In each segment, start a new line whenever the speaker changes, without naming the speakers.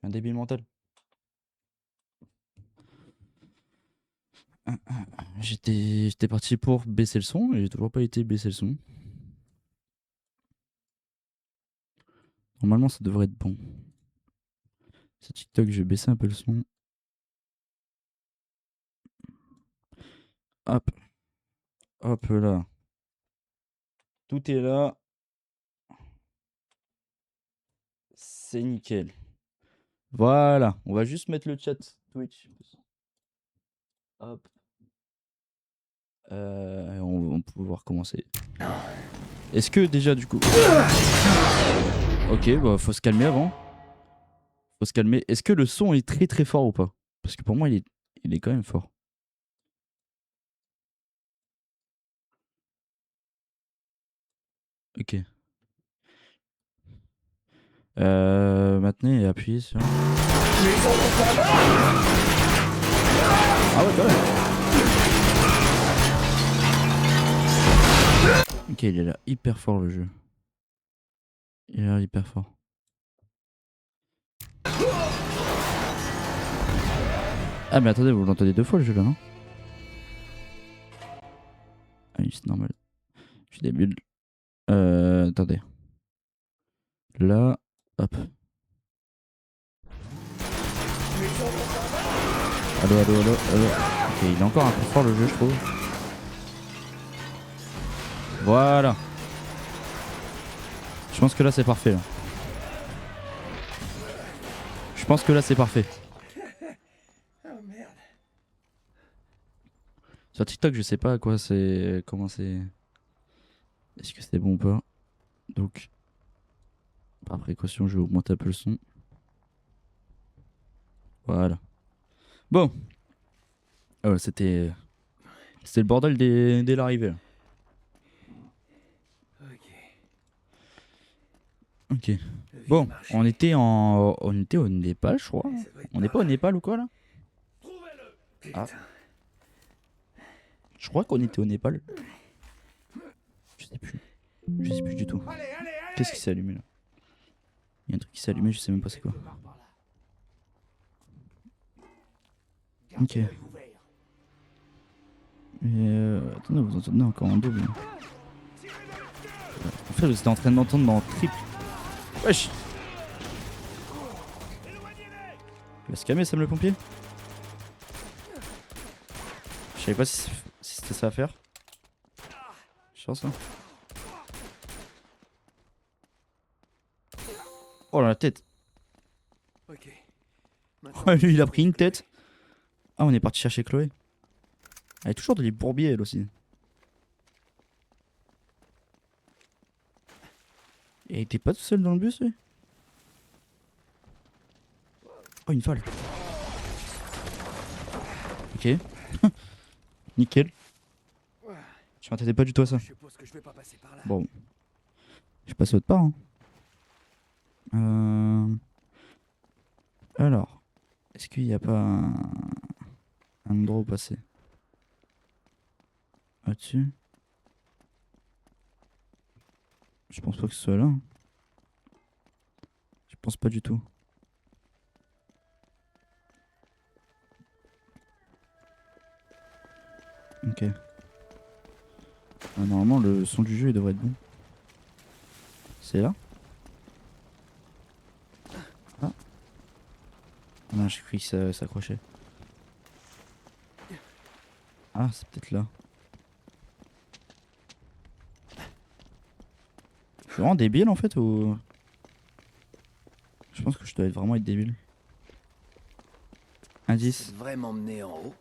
Un débile mental. J'étais parti pour baisser le son et j'ai toujours pas été baisser le son. Normalement ça devrait être bon. C'est TikTok, je vais baisser un peu le son. Hop. Hop là. Tout est là. C'est nickel. Voilà. On va juste mettre le chat Twitch. Hop. On va pouvoir commencer. Est-ce que déjà du coup... Ok, bah faut se calmer avant. Faut se calmer. Est-ce que le son est très très fort ou pas? Parce que pour moi il est quand même fort. Ok. Maintenez et appuyez sur... Ah ouais quand même. Ok, il est là hyper fort le jeu. Il est là hyper fort. Ah mais attendez, vous l'entendez 2 fois le jeu là, non? Ah oui, c'est normal. Je suis débile. Attendez. Là, hop. Allo, allo, allo, allo. Ok, il est encore un peu fort le jeu, je trouve. Voilà. Je pense que là c'est parfait. Là. Je pense que là c'est parfait.
Oh merde.
Sur TikTok, je sais pas à quoi c'est. Comment c'est. Est-ce que c'est bon ou pas? Donc, par précaution, je vais augmenter un peu le son. Voilà. Bon. C'était le bordel dès l'arrivée. Là. Ok. Bon, on était au Népal, je crois. On n'est pas au Népal ou quoi là? Ah. Je crois qu'on était au Népal. Je sais plus. Je sais plus du tout. Qu'est-ce qui s'est allumé là? Il y a un truc qui s'est allumé, je sais même pas c'est quoi. Ok. Mais attendez, vous entendez encore un double. En fait, vous étiez en train d'entendre dans triple. Wesh! Il va se calmer, Sam le pompier? Je savais pas si c'était ça à faire. Chance là. Oh la tête! Oh, lui il a pris une tête. Ah, on est parti chercher Chloé. Elle est toujours dans les bourbiers elle aussi. Et il était pas tout seul dans le bus lui? Oh, une folle. Ok. Nickel. Je m'attendais pas du tout à ça. Bon. Je vais passer autre part. Hein. Alors. Est-ce qu'il n'y a pas un endroit où passer? Là-dessus? Je pense pas que ce soit là. Je pense pas du tout. Ok. Ah, normalement le son du jeu il devrait être bon. C'est là? Ah. Non, j'ai cru que ça s'accrochait. Ah, c'est peut-être là. Je suis vraiment débile en fait ou... Je pense que je dois vraiment être débile. Indice.
Vraiment mené en haut.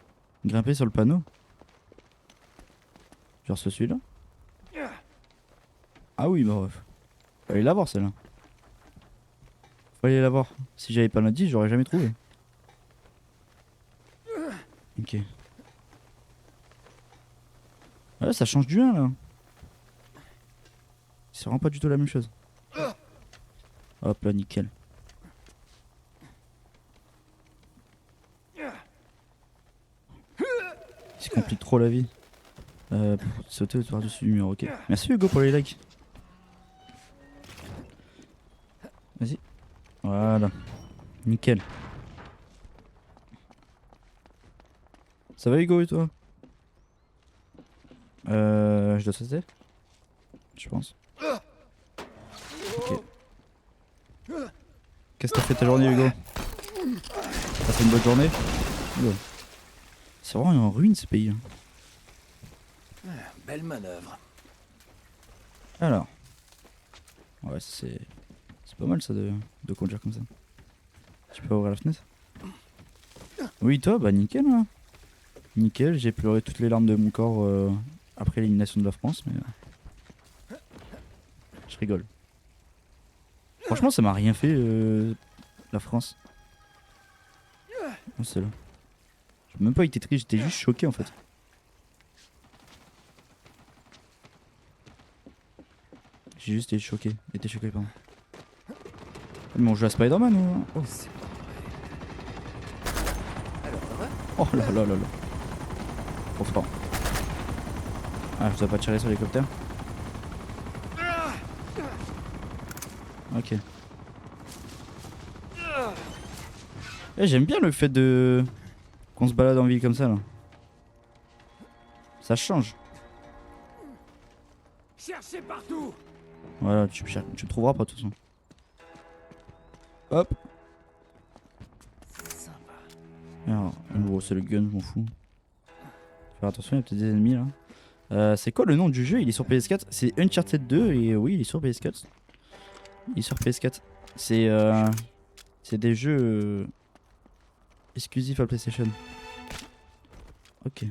Grimper sur le panneau. Genre celui-là. Ah oui, bah bref. Fallait la voir celle-là. Fallait la voir. Si j'avais pas l'indice, j'aurais jamais trouvé. Ok. Ouais, ça change du 1 là. C'est vraiment pas du tout la même chose. Hop là, nickel. Il se complique trop la vie. Pour sauter par-dessus du mur, ok. Merci Hugo pour les likes. Vas-y. Voilà. Nickel. Ça va Hugo et toi? Je dois sauter? Je pense. Ok. Qu'est-ce que t'as fait ta journée Hugo? T'as fait une bonne journée? Hugo. C'est vraiment en ruine ce pays.
Belle manœuvre.
Alors. Ouais c'est pas mal ça de conduire comme ça. Tu peux ouvrir la fenêtre? Oui toi bah nickel hein. Nickel, j'ai pleuré toutes les larmes de mon corps après l'élimination de la France mais... Je rigole. Franchement ça m'a rien fait la France. Oh, c'est là. J'ai même pas été triste, j'étais juste choqué en fait. J'ai juste été choqué, pardon. Mais on joue à Spider-Man ou... Oh. Oh là là là là. Trop fort. Ah je dois pas tirer sur l'hélicoptère. Ok. Eh, j'aime bien le fait de... qu'on se balade en ville comme ça là. Ça change.
Cherchez partout.
Voilà, tu le trouveras pas de toute façon. Hop.
Sympa.
Alors, bon, c'est le gun, je m'en fous. Faire attention, il y a peut-être des ennemis là. C'est quoi le nom du jeu? Il est sur PS4. C'est Uncharted 2 et oui, il est sur PS4. Il est sur PS4. C'est des jeux exclusifs à PlayStation. Ok.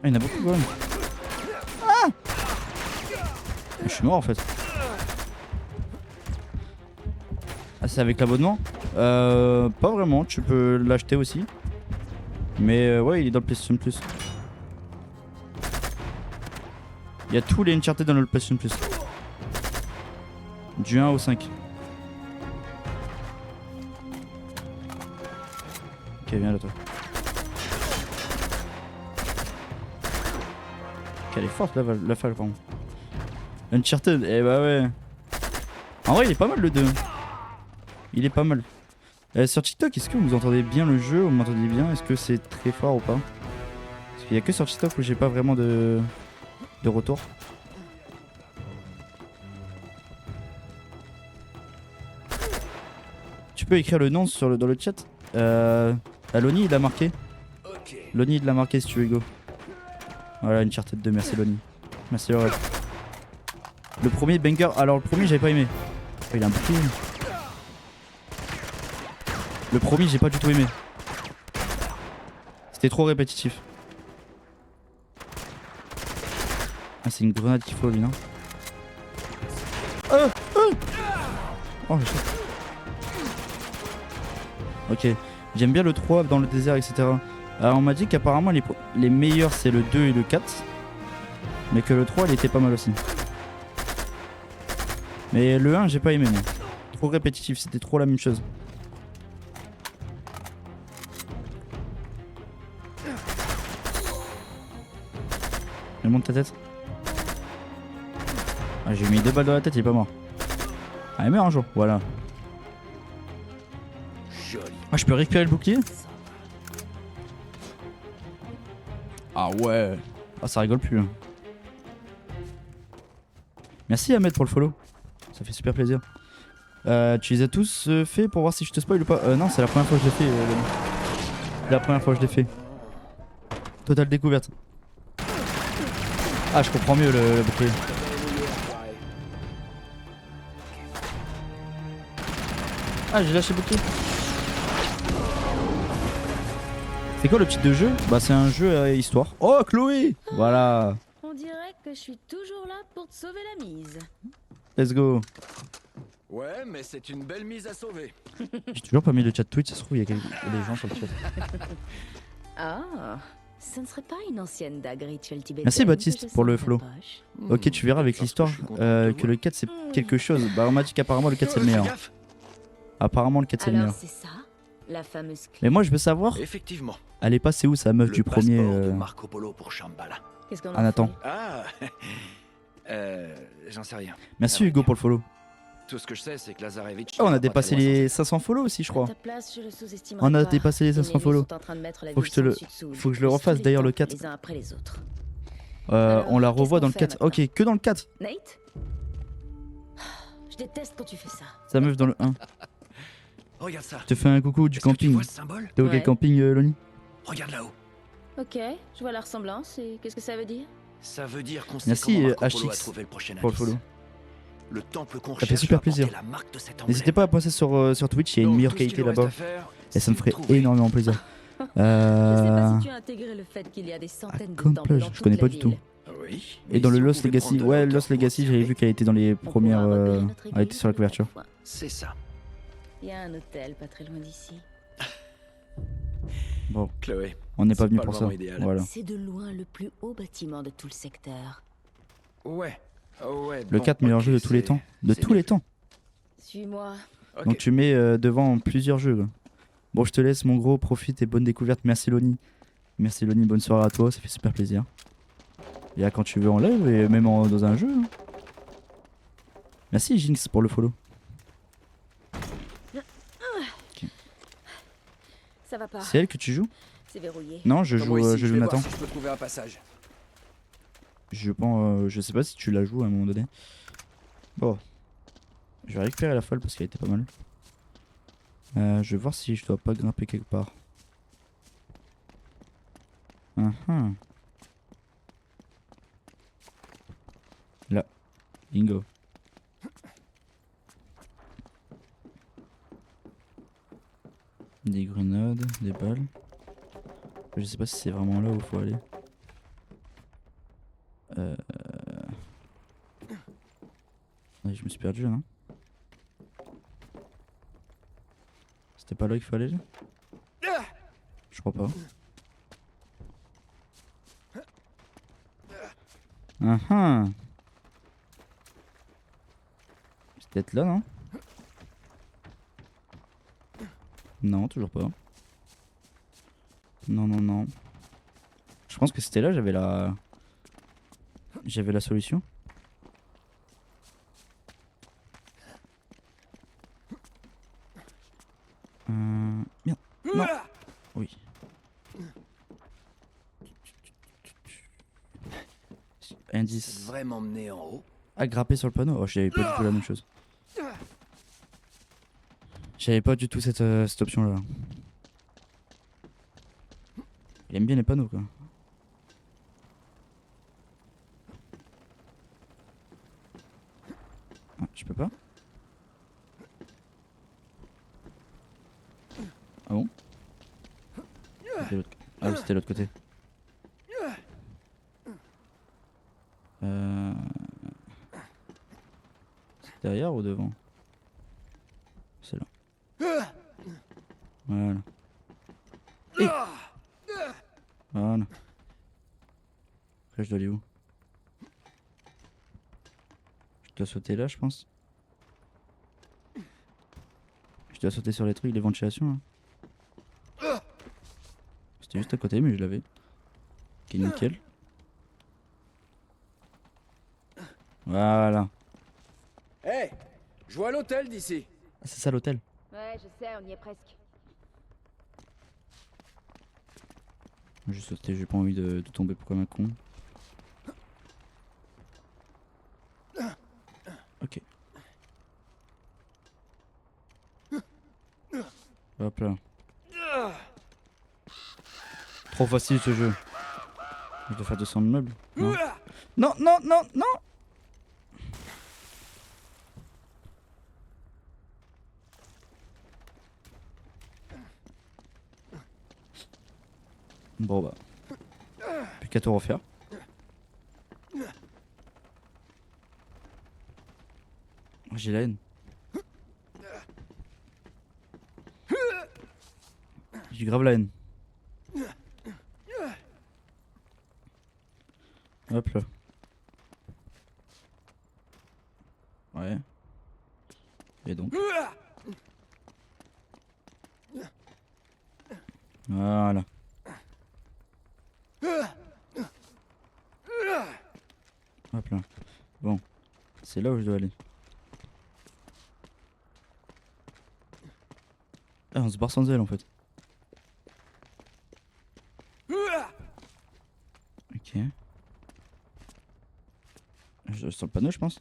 Ah, il y en a beaucoup quand même. Ah, je suis mort en fait. Ah, c'est avec l'abonnement? Pas vraiment, tu peux l'acheter aussi. Mais ouais, il est dans le PlayStation Plus. Il y a tous les Uncharted dans le PlayStation Plus. Du 1 au 5. Ok, viens là toi. Elle est forte la falle pardon. Uncharted, eh bah ouais. En vrai il est pas mal le 2. Il est pas mal. Sur TikTok, est-ce que vous entendez bien le jeu? Vous m'entendez bien? Est-ce que c'est très fort ou pas? Parce qu'il y a que sur TikTok où j'ai pas vraiment de retour. Tu peux écrire le nom dans le chat. Loni il l'a marqué.
Ok.
Loni il l'a marqué si tu veux Hugo. Voilà, Uncharted 2, merci Loni. Merci Aurel. Le premier banger, alors le premier j'avais pas aimé. Oh, il a un bouclier. Le premier j'ai pas du tout aimé. C'était trop répétitif. Ah c'est une grenade qu'il faut lui non? Oh j'ai chaud. Ok, j'aime bien le 3 dans le désert etc. Alors on m'a dit qu'apparemment les meilleurs c'est le 2 et le 4. Mais que le 3 il était pas mal aussi. Mais le 1 j'ai pas aimé moi. Trop répétitif, c'était trop la même chose. Elle monte ta tête. Ah j'ai mis 2 balles dans la tête, il est pas mort. Ah il meurt un jour, voilà.
Joli.
Ah je peux récupérer le bouclier? Ah ouais. Ah ça rigole plus hein. Merci Ahmed pour le follow. Ça fait super plaisir. Tu les as tous fait pour voir si je te spoil ou pas? Non c'est la première fois que je l'ai fait. La première fois que je l'ai fait. Totale découverte. Ah je comprends mieux le bouclier. Ah j'ai lâché le bouclier. C'est quoi le titre de jeu? Bah c'est un jeu à histoire. Oh Chloé. Voilà.
On dirait que je suis toujours là pour te sauver la mise.
Let's go.
Ouais, mais c'est une belle mise à sauver.
J'ai toujours pas mis le chat Twitch, ça se trouve il y a des gens sur le chat.
Ah, ce ne serait pas une ancienne dague rituelle tibétaine.
Merci Baptiste
que je
pour le
sens
flow.
dans ta poche.
Ok tu verras avec
Parce
l'histoire
je suis content de te
que le 4 c'est quelque chose. Bah on m'a dit qu'apparemment le 4 c'est le
Fais
meilleur.
gaffe.
Apparemment le 4 c'est le
Alors
meilleur.
c'est ça? La fameuse clé.
Mais moi je veux savoir,
Effectivement.
elle est passée où sa meuf
Le
du premier
passeport de Marco Polo pour Shambhala.
Qu'est-ce qu'on en
Ah, Nathan.
fait?
Ah j'en sais rien.
Merci
Ah ouais.
Hugo pour le follow.
Tout ce que je sais, c'est que Lazarevitch...
Oh, on a
n'est pas
dépassé
très loin
les
sans
500 follow aussi je
À
crois.
ta place, je le sous-estimerais
On a
pas.
dépassé les
Tes
500
Navy
follow.
sont en train de mettre la
Faut que
ville
je te le-
sans dessus dessous.
faut que je
Ils
le
poussent
refasse
tous les
d'ailleurs
temps,
le 4.
Les uns après les autres.
On
Alors,
la
qu'est-ce
revoit
qu'on
dans le
fait
4.
maintenant?
Ok, que dans le 4.
Nate? Je déteste quand tu fais ça.
Sa meuf dans le 1.
Regarde ça.
Je te fais un coucou du
Est-ce que tu
camping.
vois ce symbole?
T'es au
Ouais.
camping Loni?
Regarde là-haut.
Ok, je vois la ressemblance et qu'est-ce que ça veut dire?
Ça veut dire qu'on sait
Merci,
comment Marco Polo a
HX,
trouvé le prochain
pour le
indice.
follow.
Le temple qu'on
Ça fait
recherche
super
va porter
plaisir.
la marque de cet
N'hésitez pas à passer sur Twitch, il y a une
Donc,
meilleure
tout ce qu'il
qualité
nous reste
là-bas.
à faire,
Et ça me
c'est
ferait
de trouver.
énormément plaisir.
Je sais pas si tu
Euh...
as intégré le fait qu'il y a des centaines de
Comme
temples
plage,
dans
je
toute
connais
la
pas du tout.
ville.
Oui.
Et
mais
dans le
si on
Lost
pouvait
Legacy,
prendre de
ouais,
hauteur
Lost
pour
Legacy, j'avais
observer.
vu qu'elle était dans les
On pourra
premières.
repérer notre
Elle était sur la
aiguille
couverture.
une autre fois.
C'est ça.
Il y a un hôtel pas très loin d'ici.
Bon,
Chloé.
on n'est pas
C'est
venu
pas
pour
le
ça.
moment idéal.
Voilà.
C'est de loin le plus haut bâtiment de tout le secteur.
Ouais. Ouais.
Le
bon,
4 meilleur
ok,
jeu de tous les
c'est-
temps. De
c'est
tous
bien
les
vu.
temps.
Suis-moi.
Ok.
Donc tu mets devant plusieurs jeux. Quoi. Bon, je te laisse mon gros, profite et bonne découverte. Merci Loni. Merci Loni, bonne soirée à toi, ça fait super plaisir. Et à quand tu veux en live et même dans un jeu. Hein. Merci Jinx pour le follow.
Ça va pas.
C'est elle que tu joues?
C'est verrouillé.
Non, je
Moi
joue,
aussi,
je joue
vais voir
Nathan.
si je peux trouver un passage.
Je pense, je sais pas si tu la joues à un moment donné. Bon, je vais récupérer la folle parce qu'elle était pas mal. Je vais voir si je dois pas grimper quelque part. Là, bingo. Des grenades, des balles. Je sais pas si c'est vraiment là où il faut aller. Ouais, je me suis perdu là, non? C'était pas là qu'il fallait aller? Je crois pas. C'est peut-être là, non? Non, toujours pas. Non, non, non. Je pense que c'était là, j'avais la... J'avais la solution. Merde. Non. Oui.
Ça
Indice.
devrait m'emmener en haut.
À grapper sur le panneau. Oh, j'avais pas du tout la même chose. J'avais pas du tout cette option là. Il aime bien les panneaux quoi. Ah, je peux pas. Ah bon? C'était l'autre- Ah oui, c'était l'autre côté. C'est derrière ou devant? C'est là. Voilà. Eh voilà. Après je dois aller où? Je dois sauter là je pense. Je dois sauter sur les trucs, les ventilations là. C'était juste à côté mais je l'avais. Ok nickel. Voilà.
Hé, je vois l'hôtel d'ici.
Ah, c'est ça l'hôtel.
Ouais, je sais, on y est presque.
J'ai sauté, j'ai pas envie de tomber pour comme un con. Ok. Hop là. Trop facile ce jeu. Je dois faire 200 de meubles. Non, non, non, non, non. Bon bah. Plus qu'à tout refaire. J'ai la haine. J'ai grave la haine. Hop là. Ouais. Et donc. C'est là où je dois aller. Ah, on se barre sans elle en fait. Ok. Sur le panneau, je pense.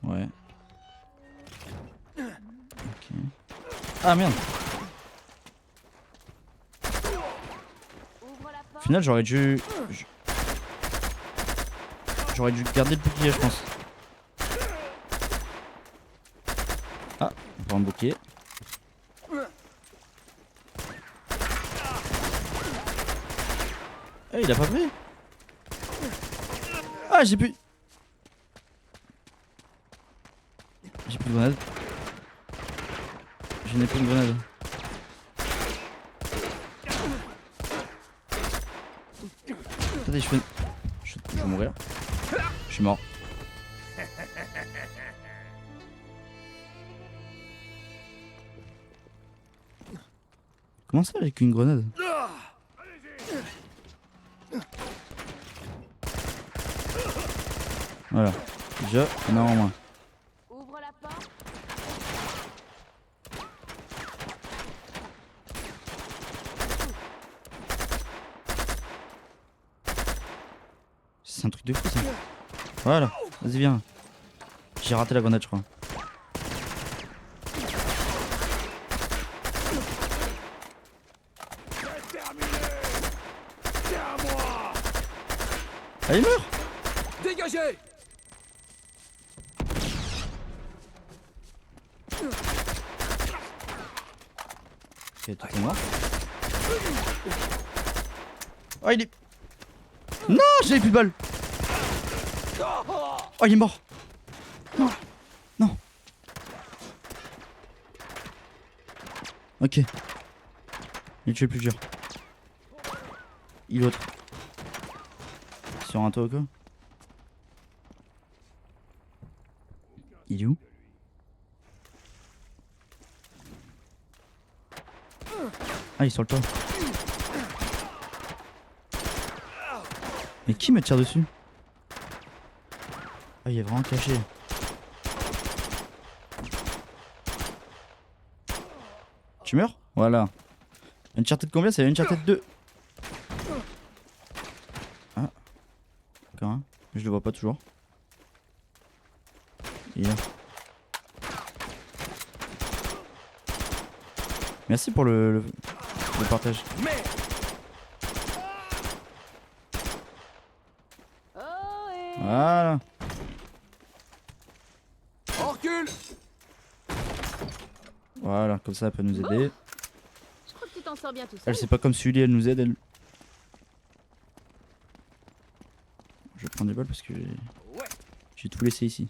Ouais. Ok. Ah merde. Au final, j'aurais dû. J'aurais dû garder le bouclier, je pense. Ah, on prend un bouclier. Eh, il a pas pris. Ah, j'ai plus. J'ai plus de grenade. Je n'ai plus de grenade. Attendez, je vais mourir. Je suis mort. Comment ça avec une grenade? Voilà. Déjà, on a en moins.
Ouvre la porte.
C'est un truc de fou ça. Voilà, vas-y viens. J'ai raté la grenade je crois. Ah il meurt.
Dégagez!
Ok, tout est mort. Oh il est... Non, j'avais plus de balles. Oh il est mort. Non. Non. Ok. Il est tué le plus dur. Il est l'autre. Sur un toit ou quoi? Il est où? Ah il est sur le toit. Mais qui me tire dessus? Ah il est vraiment caché. Tu meurs? Voilà. Uncharted combien? C'est Uncharted 2. Ah. Encore un. Je le vois pas toujours. Il est là. Merci pour le partage. Voilà.
On recule!
Voilà, comme ça elle peut nous aider.
Je crois que tu t'en sors bien tout seul.
Elle c'est pas comme Sully, elle nous aide elle. Je vais prendre des balles parce que j'ai tout laissé ici.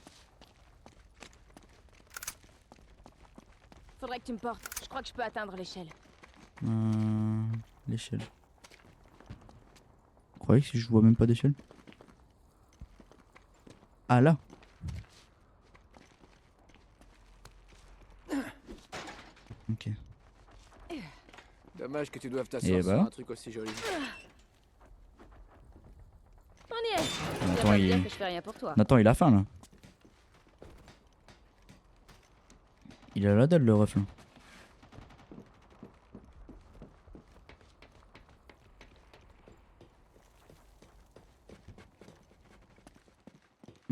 Faudrait que tu me portes. Je crois que je peux atteindre l'échelle.
L'échelle. Vous croyez que je vois même pas d'échelle? Ah là. Ok.
Dommage que tu doives
Et
t'asseoir sur
bah.
un truc aussi joli.
On y est. Tu vas
Nathan
pas me
il...
dire que je fais rien pour toi.
Nathan il a faim là. Il a la dalle le ref là.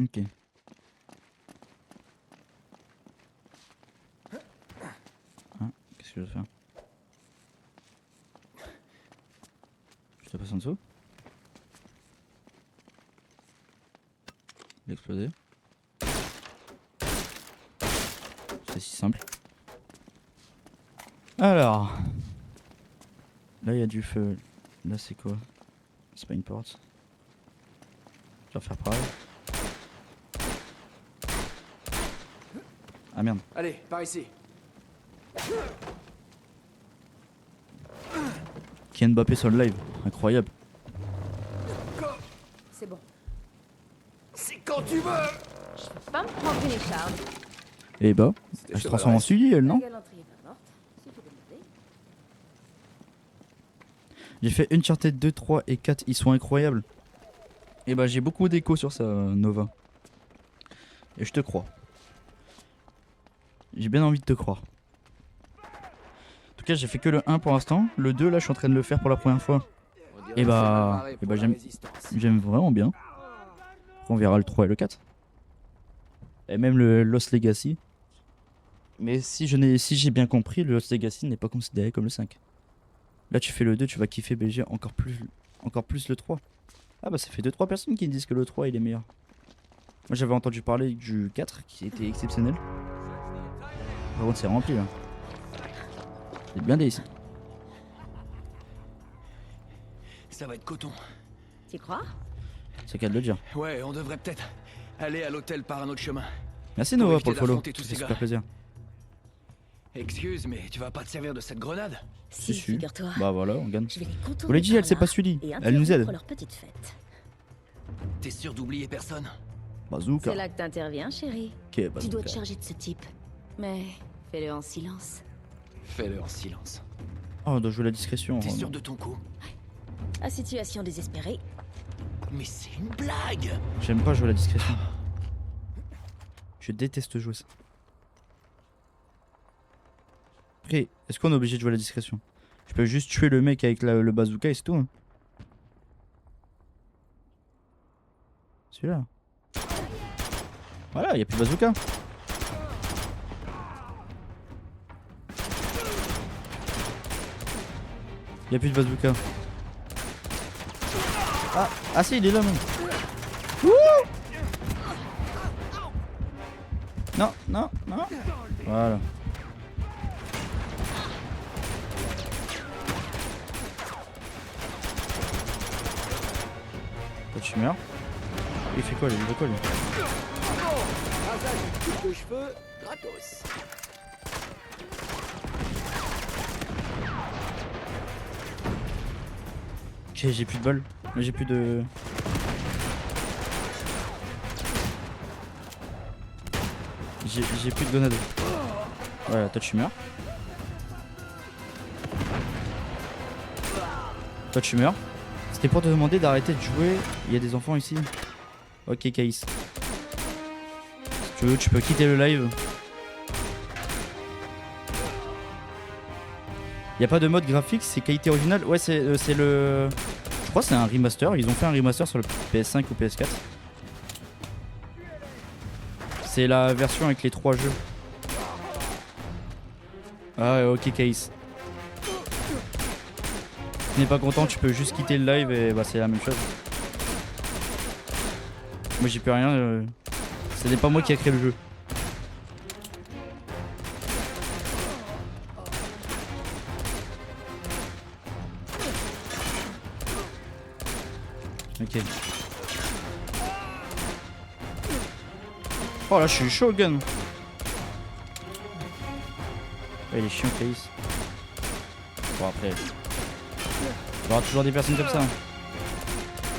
Ok. Ah, qu'est-ce que je dois faire? Je dois passer en dessous? L'exploser. C'est si simple. Alors. Là il y a du feu. Là c'est quoi? C'est pas une porte. Je dois faire pareil. Ah merde.
Allez, par ici.
Kylian Mbappé sur le live. Incroyable.
C'est bon.
C'est quand tu veux!
Pas me prendre une écharpe.
Et bah.
C'était
Elle se
chaud,
transforme en
Valorès.
Sully elle non?
La galanterie est pas morte. Suffit de monter.
J'ai fait Uncharted 2, 3 et 4, ils sont incroyables. Et bah j'ai beaucoup d'écho sur ça, Nova. Et je te crois. J'ai bien envie de te croire. En tout cas, j'ai fait que le 1 pour l'instant. Le 2, là, je suis en train de le faire pour la première fois.
On dirait
Et
que
bah,
c'est mal barré
et
pour
bah
la
j'aime
résistance.
j'aime vraiment bien. Après, on verra le 3 et le 4. Et même le Lost Legacy. Mais si j'ai bien compris, le Lost Legacy n'est pas considéré comme le 5. Là, tu fais le 2, tu vas kiffer BG encore plus le 3. Ah bah ça fait 2-3 personnes qui me disent que le 3 il est meilleur. Moi j'avais entendu parler du 4 qui était exceptionnel. Par contre c'est rempli là. C'est blindé ici.
Ça va être coton.
Tu crois?
C'est qu'à de le dire.
Ouais, on devrait peut-être aller à l'hôtel par un autre chemin.
Merci
Pour
Nova
éviter
pour le follow.
d'affronter tous
Ça fait
ces
super
gars.
plaisir.
Excuse, mais tu vas pas te servir de cette grenade?
Si,
Si.
figure-toi.
Bah voilà, on gagne.
Je vais les contourner.
Vous l'avez dit,
par
elle s'est
là
pas suivie.
et
Elle nous aide.
interrompre leur petite fête.
T'es sûr d'oublier personne?
Bazooka.
C'est là que t'interviens, chérie.
Ok,
Tu dois
bazooka.
te charger de ce type. Mais fais-le en silence.
Fais-le en silence.
Oh, on doit jouer la discrétion.
T'es
Oh,
sûr
non.
de ton coup?
À situation désespérée,
Mais c'est une blague!
J'aime pas jouer la discrétion. Je déteste jouer ça. Après, est-ce qu'on est obligé de jouer la discrétion? Je peux juste tuer le mec avec le bazooka et c'est tout. Hein. Celui-là. Voilà, y a plus de bazooka. Y a plus de bazooka. Ah si, il est là même. Wouh. Non, non, non. Voilà. Toi tu meurs. Il fait quoi lui? Il fait quoi lui?
Rasage une coupe de cheveux, gratos.
Ok, j'ai plus de balles. Mais j'ai plus de... J'ai plus de grenades. Voilà, toi tu meurs. Toi tu meurs. C'était pour te demander d'arrêter de jouer. Il y a des enfants ici. Ok, Caïs. Si tu veux, tu peux quitter le live. Y a pas de mode graphique, c'est qualité originale. Ouais, c'est le... Je crois que c'est un remaster. Ils ont fait un remaster sur le PS5 ou PS4. C'est la version avec les 3 jeux. Ah ouais, ok, Caïs. Si tu n'es pas content, tu peux juste quitter le live et bah c'est la même chose. Moi j'y peux rien. Ce n'est pas moi qui a créé le jeu. Ok. Oh là, je suis chaud, gun. Ouais, il est chiant, Caïs. Bon, après. Il y aura toujours des personnes comme ça.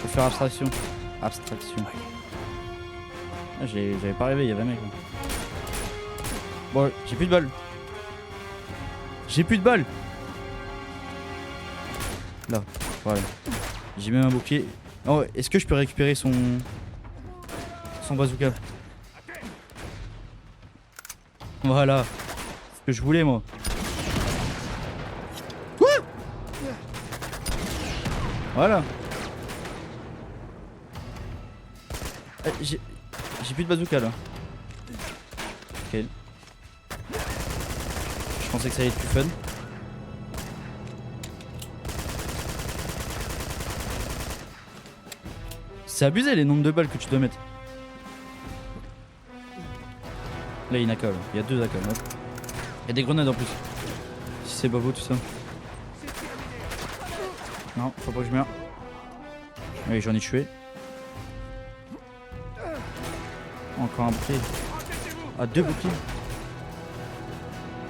Faut faire abstraction. Abstraction. Ah, j'avais pas rêvé, il y avait un mec. Là. Bon, j'ai plus de balles. J'ai plus de balles. Là, voilà. J'ai même un bouclier. Oh, est-ce que je peux récupérer son bazooka? Voilà. C'est ce que je voulais, moi. Quoi? Voilà. J'ai plus de bazooka là. Ok. Je pensais que ça allait être plus fun. C'est abusé les nombres de balles que tu dois mettre. Là il y a une AK, là. Il y a 2 AK. Il y a des grenades en plus. Si c'est pas beau tout ça. Non, faut pas que je meure. Oui, j'en ai tué. Encore un bouclier. Ah, 2 boucliers.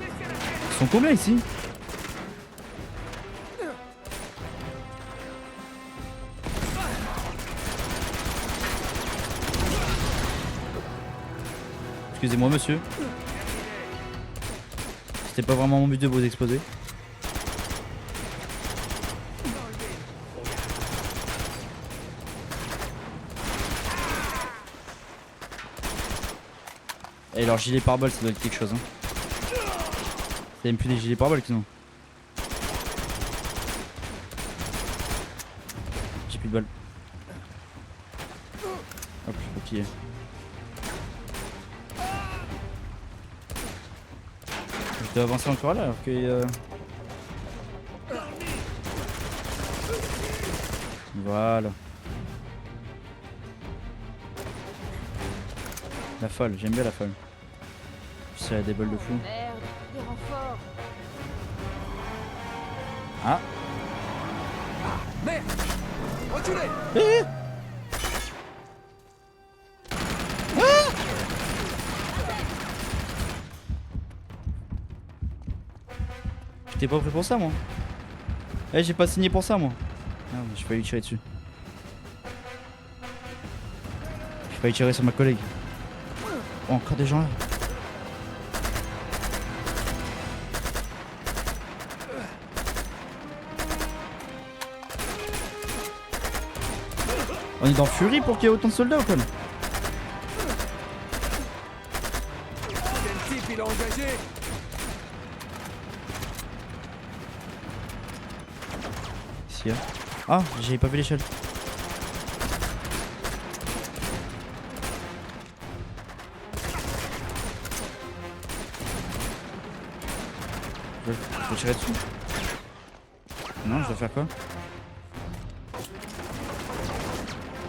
Ils sont combien ici? Excusez-moi monsieur. C'était pas vraiment mon but de vous exposer. Et leur gilet pare-balles, ça doit être quelque chose. Hein. C'est même plus des gilets pare-balles qu'ils ont. J'ai plus de balles. Hop, ok. Je dois avancer encore là alors que... Voilà. La folle, j'aime bien la folle. Je sais, elle a des balles de fou.
Merde, des renforts.
Ah,
Merde! Reculez!
j'étais pas prêt pour ça moi. Eh, j'ai pas signé pour ça moi. Ah, j'ai failli tirer dessus. J'ai failli tirer sur ma collègue. Oh, encore des gens là. On est dans Fury pour qu'il y ait autant de soldats ou quoi?
Quel type il a engagé?
Ici, hein. Ah, j'ai pas vu l'échelle. Je peux tirer dessus? Non, je dois faire quoi?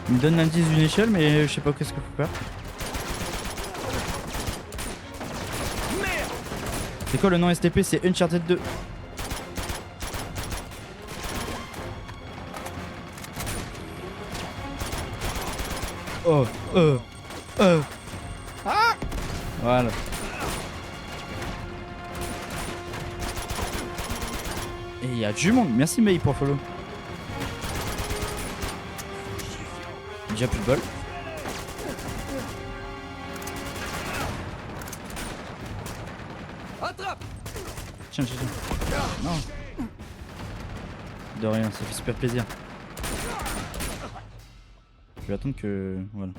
Il me donne l'indice d'une échelle, mais je sais pas qu'est-ce qu'il faut faire. C'est quoi le nom STP? C'est Uncharted 2. Oh, ah! Voilà. Et il y a du monde. Merci May pour follow. Déjà plus de bol.
Attrape!
Tiens. Non. De rien, ça fait super plaisir. Je vais attendre que... Voilà.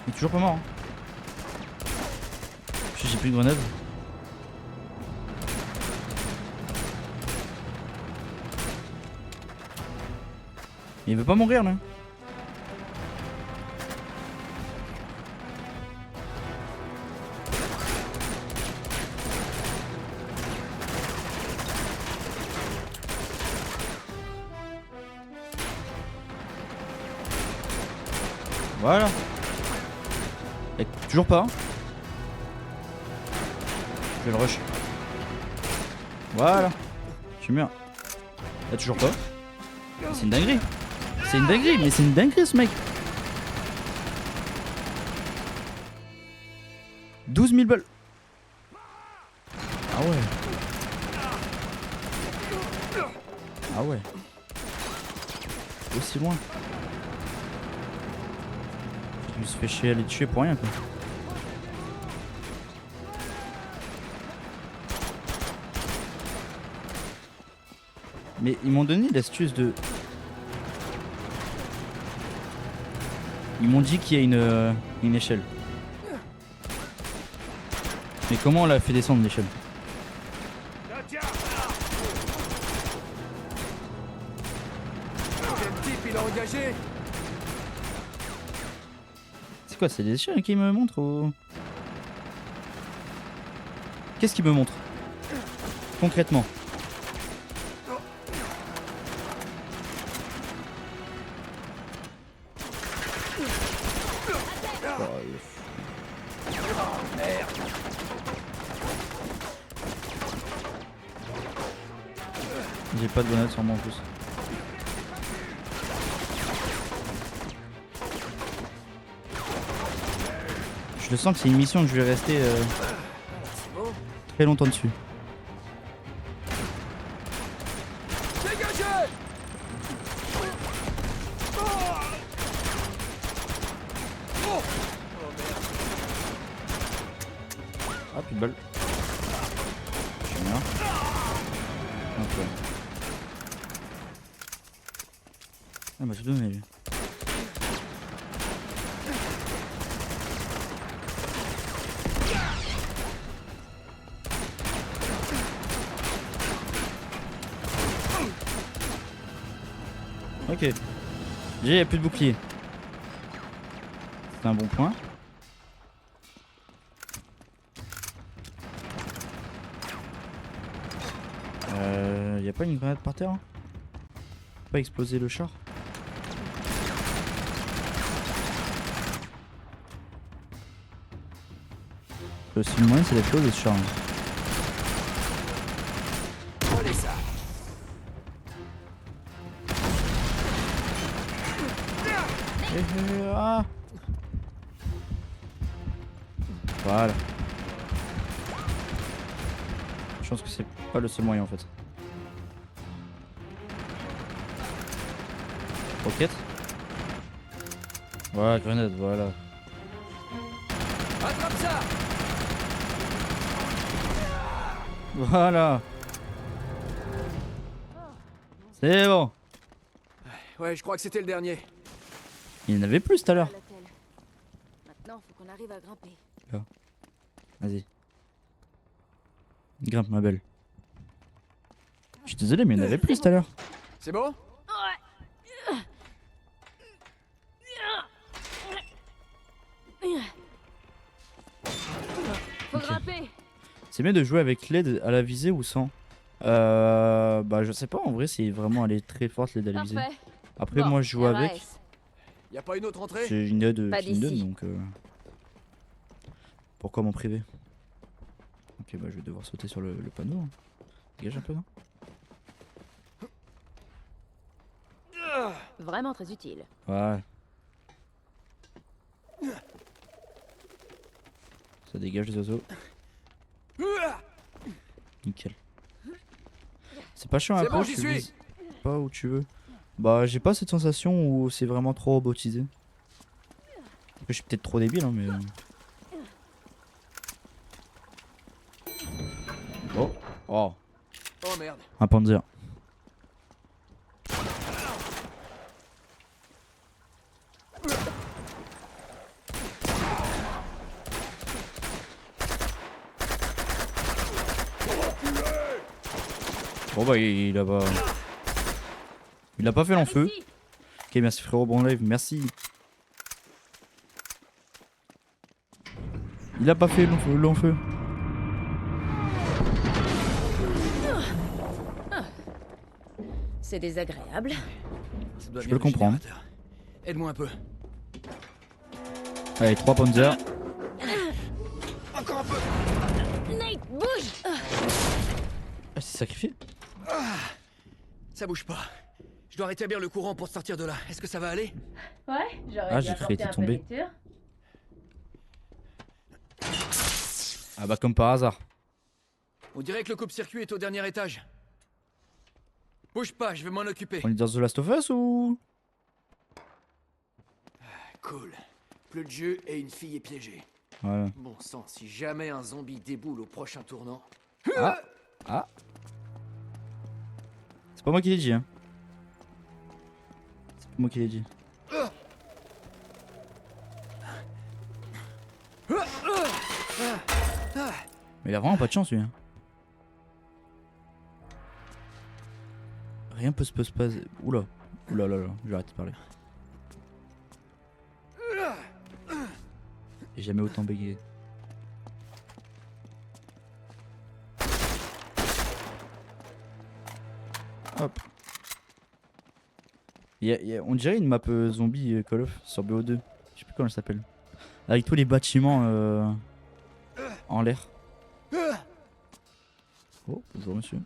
Il est toujours pas mort. Hein. J'ai plus de grenades. Il veut pas mourir là. Voilà. Et toujours pas. Hein. Je vais le rush. Voilà. Je suis mûr. Là toujours pas. C'est une dinguerie. C'est une dinguerie, mais c'est une dinguerie ce mec. 12 000 balles. Ah ouais. Ah ouais. Aussi loin. Je me suis fait chier à les tuer pour rien quoi. Mais ils m'ont donné l'astuce de... Ils m'ont dit qu'il y a une échelle. Mais comment on l'a fait descendre l'échelle?
Quel type il a engagé?
C'est quoi, c'est des échelles qui me montrent ou... Qu'est-ce qu'il me montre? Concrètement. J'ai pas de grenade sur moi en plus. Je le sens que c'est une mission que je vais rester très longtemps dessus.
Dégagez!
Ah, plus de balles. Je suis mort. Ok. Ah bah j'ai donné lui. Ok. J'ai plus de bouclier. C'est un bon point. Y a pas une grenade par terre hein? Pas exploser le char? Le seul moyen c'est d'exploser ce char. Hein.
Allez ça.
Ah. Voilà. Je pense que c'est pas le seul moyen en fait. Roquette. Voilà, grenade, voilà.
Attrape ça.
Voilà. C'est bon.
Ouais, je crois que c'était le dernier.
Il y en avait plus tout à l'heure.
Maintenant, faut qu'on arrive à grimper.
Vas-y. Grimpe ma belle. Je suis désolé mais il y en avait plus tout à l'heure.
C'est bon?
Faut
Ok.
grimper.
C'est mieux de jouer avec l'aide à la visée ou sans? Bah je sais pas en vrai c'est vraiment elle est très forte l'aide à la visée.
Parfait.
Après
Bon,
moi je joue avec.
RAS.
Y a pas une autre entrée?
C'est une aide
Pas
qui me donne
d'ici.
donc pourquoi m'en priver? Ok bah je vais devoir sauter sur le panneau. Hein. Dégage un peu non?
Vraiment très utile.
Ouais. Ça dégage les oiseaux. Nickel. C'est pas chiant un
C'est
peu,
bon,
tu
j'y suis.
vises pas où tu veux. Bah j'ai pas cette sensation où c'est vraiment trop robotisé. Après, je suis peut-être trop débile hein mais... Oh. Oh.
Oh merde.
Un Panzer. Bon bah il a pas... Il a pas fait long feu.
Ici.
Ok merci frérot bon live, merci. Il a pas fait long feu.
C'est désagréable.
Ça doit
Je
bien
peux le comprendre.
générateur. Aide-moi un peu.
Allez 3 Panzer.
Encore un peu.
Nate, bouge.
Ah c'est sacrifié.
Ça bouge pas. Je dois rétablir le courant pour sortir de là. Est-ce que ça va aller?
Ouais, j'aurais
Ah,
dû
j'ai cru
apporter
qu'il
un peu
était
de lecture.
Ah bah comme par hasard.
On dirait que le coupe-circuit est au dernier étage. Bouge pas, je vais m'en occuper.
On est dans The Last of Us ou...
Cool. Plus de jeu et une fille est piégée.
Voilà.
Bon sang, si jamais un zombie déboule au prochain tournant.
Ah. Ah. C'est pas moi qui l'ai dit hein. C'est pas moi qui l'ai dit. Mais il a vraiment pas de chance lui hein. Rien peut se passer. Oula. Oula là là, je vais arrêter de parler. J'ai jamais autant bégayé. Hop. On dirait une map zombie Call of sur BO2. Je sais plus comment elle s'appelle. Avec tous les bâtiments en l'air. Oh, bonjour monsieur.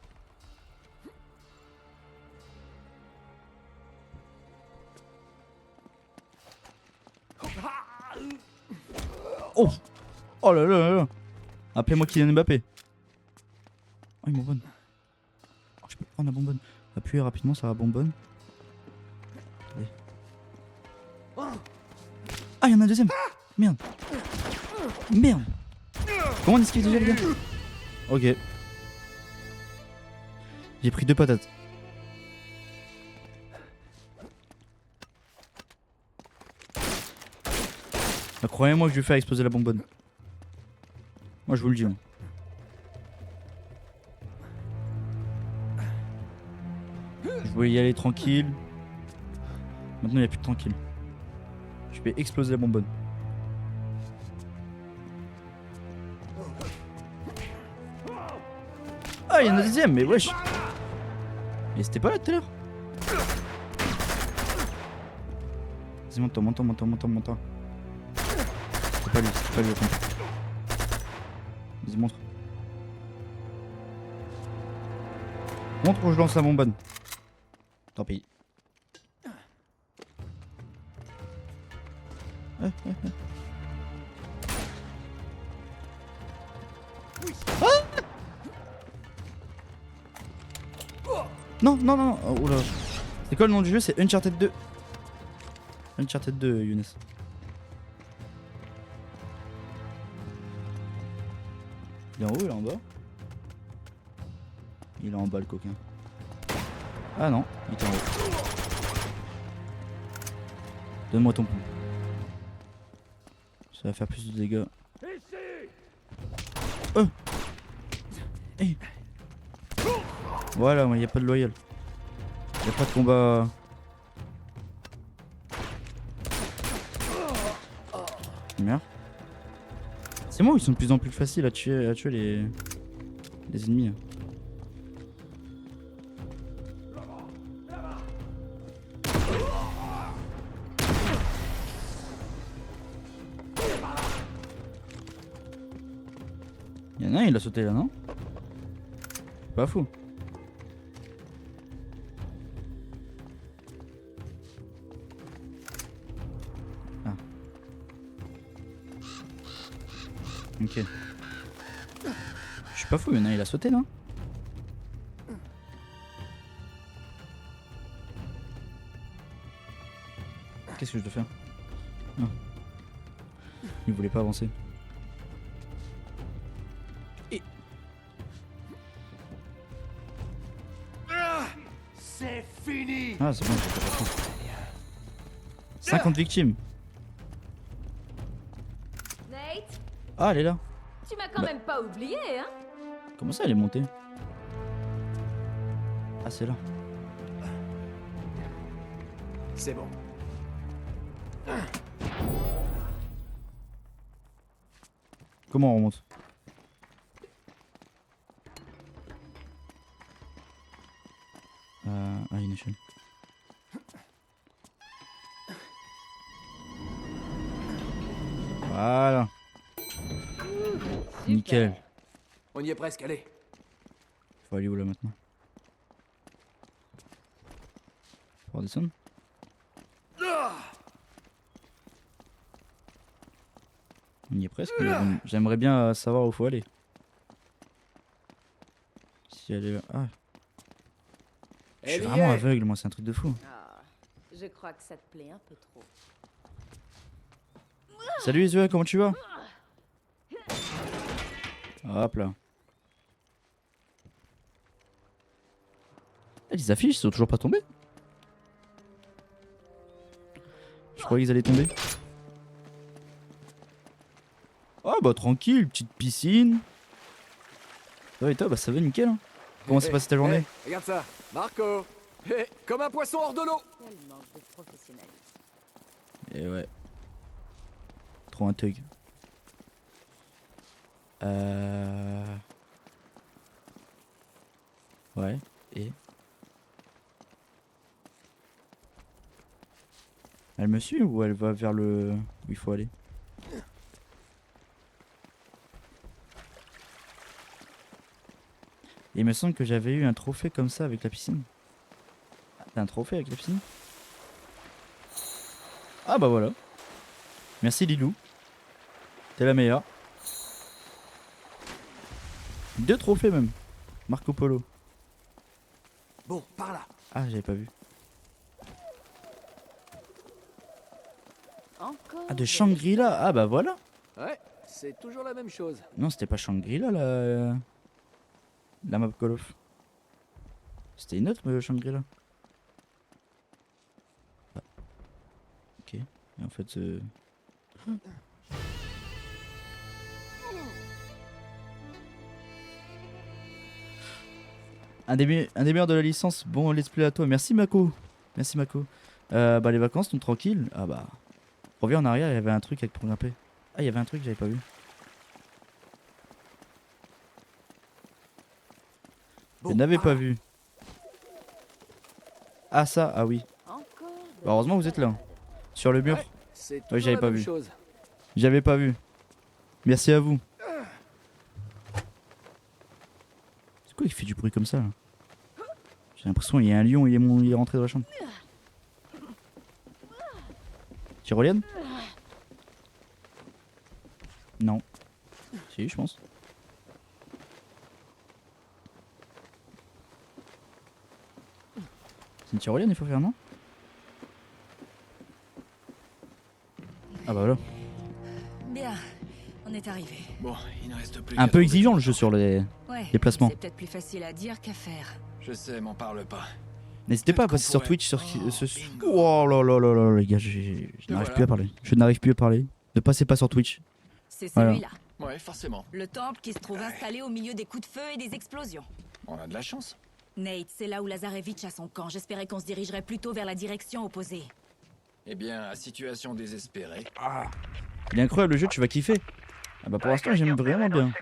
Oh. Oh là là là là. Appelez-moi Kylian Mbappé. Oh il bonbonne. Oh, je peux prendre la bonbonne. Appuyez rapidement sur la bonbonne. Allez. Ah il y en a un deuxième. Merde. Merde. Comment on esquive déjà les gars? Ok. J'ai pris 2 patates. croyez-moi que je vais faire exploser la bonbonne. Moi je vous le dis. Moi. Je voulais y aller tranquille. Maintenant il n'y a plus de tranquille. Je vais exploser la bonbonne. Ah, il y en a un deuxième, mais wesh. Mais c'était pas là tout à l'heure. Vas-y, monte-toi. C'était pas lui, attends. Vas-y, montre. Montre où je lance la bonbonne. Tant pis. Non. Oh, oula. C'est quoi le nom du jeu? C'est Uncharted 2. Uncharted 2, Younes. Il est en haut, il est en bas? Il est en bas le coquin. Ah non, il est en haut. Donne-moi ton pont. Ça va faire plus de dégâts. Hey. Voilà, il n'y a pas de loyal. Il n'y a pas de combat. Merde. C'est moi où ils sont de plus en plus faciles à tuer les ennemis. Hein. Il y en a un, il a sauté là, non? Pas fou. Ah. Ok. Je suis pas fou, il y en a un, il a sauté, non? Qu'est-ce que je dois faire? Non. Il voulait pas avancer.
C'est fini.
Ah, c'est bon, j'ai pas compris. 50 victimes.
Nate,
Ah, elle est là.
tu m'as quand même pas oublié, hein?
Comment ça, elle est montée? Ah, c'est là.
C'est bon.
Comment on remonte? Ah, une échelle. Voilà. Nickel.
On y est presque, allez.
Faut aller où là maintenant? Faut redescendre? On y est presque. Mais bon, j'aimerais bien savoir où faut aller. Si elle est là. Ah. Je suis
Elle y
vraiment
est.
aveugle, moi, c'est un truc de fou.
Ah, je crois que ça te plaît un peu trop.
Salut Isuel, comment tu vas? Hop là. Eh, les affiches, ils sont toujours pas tombées? Je croyais qu'ils allaient tomber. Ah bah tranquille, petite piscine. Ça va et toi? Bah ça va nickel. Hein. Comment s'est passée ta journée?
Regarde ça, Marco. Comme un poisson hors de l'eau.
Quel manque de professionnalisme.
Et ouais. Trop un thug. Ouais, et... Elle me suit ou elle va vers le... où il faut aller? Il me semble que j'avais eu un trophée comme ça avec la piscine. Ah, t'as un trophée avec la piscine? Ah bah voilà. Merci Lilou. T'es la meilleure. 2 trophées même. Marco Polo.
Bon, par là.
Ah, j'avais pas vu.
Encore
Ah, de Shangri-La. Ah bah voilà.
Ouais, c'est toujours la même chose.
Non, c'était pas Shangri-La la map Call of. C'était une autre Shangri-La. Ah. Ok. Et en fait, Un des meilleurs de la licence. Bon let's play à toi. Merci Mako. Merci Mako. Bah les vacances sont tranquilles. Ah bah. Reviens en arrière, il y avait un truc avec pour grimper. Ah il y avait un truc que j'avais pas vu. Je n'avais pas vu. Ah ça, ah oui. Bah, heureusement vous êtes là. Sur le mur.
C'est
Ouais, j'avais
la
pas
même
vu.
chose.
J'avais pas vu. Merci à vous. C'est quoi qui fait du bruit comme ça là? J'ai l'impression qu'il y a un lion, il est rentré dans la chambre. Tyrolienne? Non. Si, je pense. C'est une tyrolienne, il faut faire, non? Ah bah voilà.
Bien, on est arrivé.
Bon, il ne reste plus
Un
qu'à
peu
trouver
exigeant
le
le jeu sur les
Ouais.
déplacements.
C'est peut-être plus facile à dire qu'à faire.
Je sais, m'en parle pas.
N'hésitez pas à
Peut-être
passer
qu'on
sur
pourrait-
Twitch, sur
Oh, bingo.
Oh là là là là les gars, je n'arrive
voilà.
plus à parler. Je n'arrive plus à parler. Ne passez pas sur Twitch.
C'est
Voilà.
celui-là.
Ouais, forcément.
Le temple qui se trouve installé au milieu des coups de feu et des explosions.
On a de la chance.
Nate, c'est là où Lazarevitch a son camp. J'espérais qu'on se dirigerait plutôt vers la direction opposée.
Eh bien, à situation désespérée.
Il est incroyable le jeu, tu vas kiffer. Ah bah pour l'instant j'aime vraiment bien.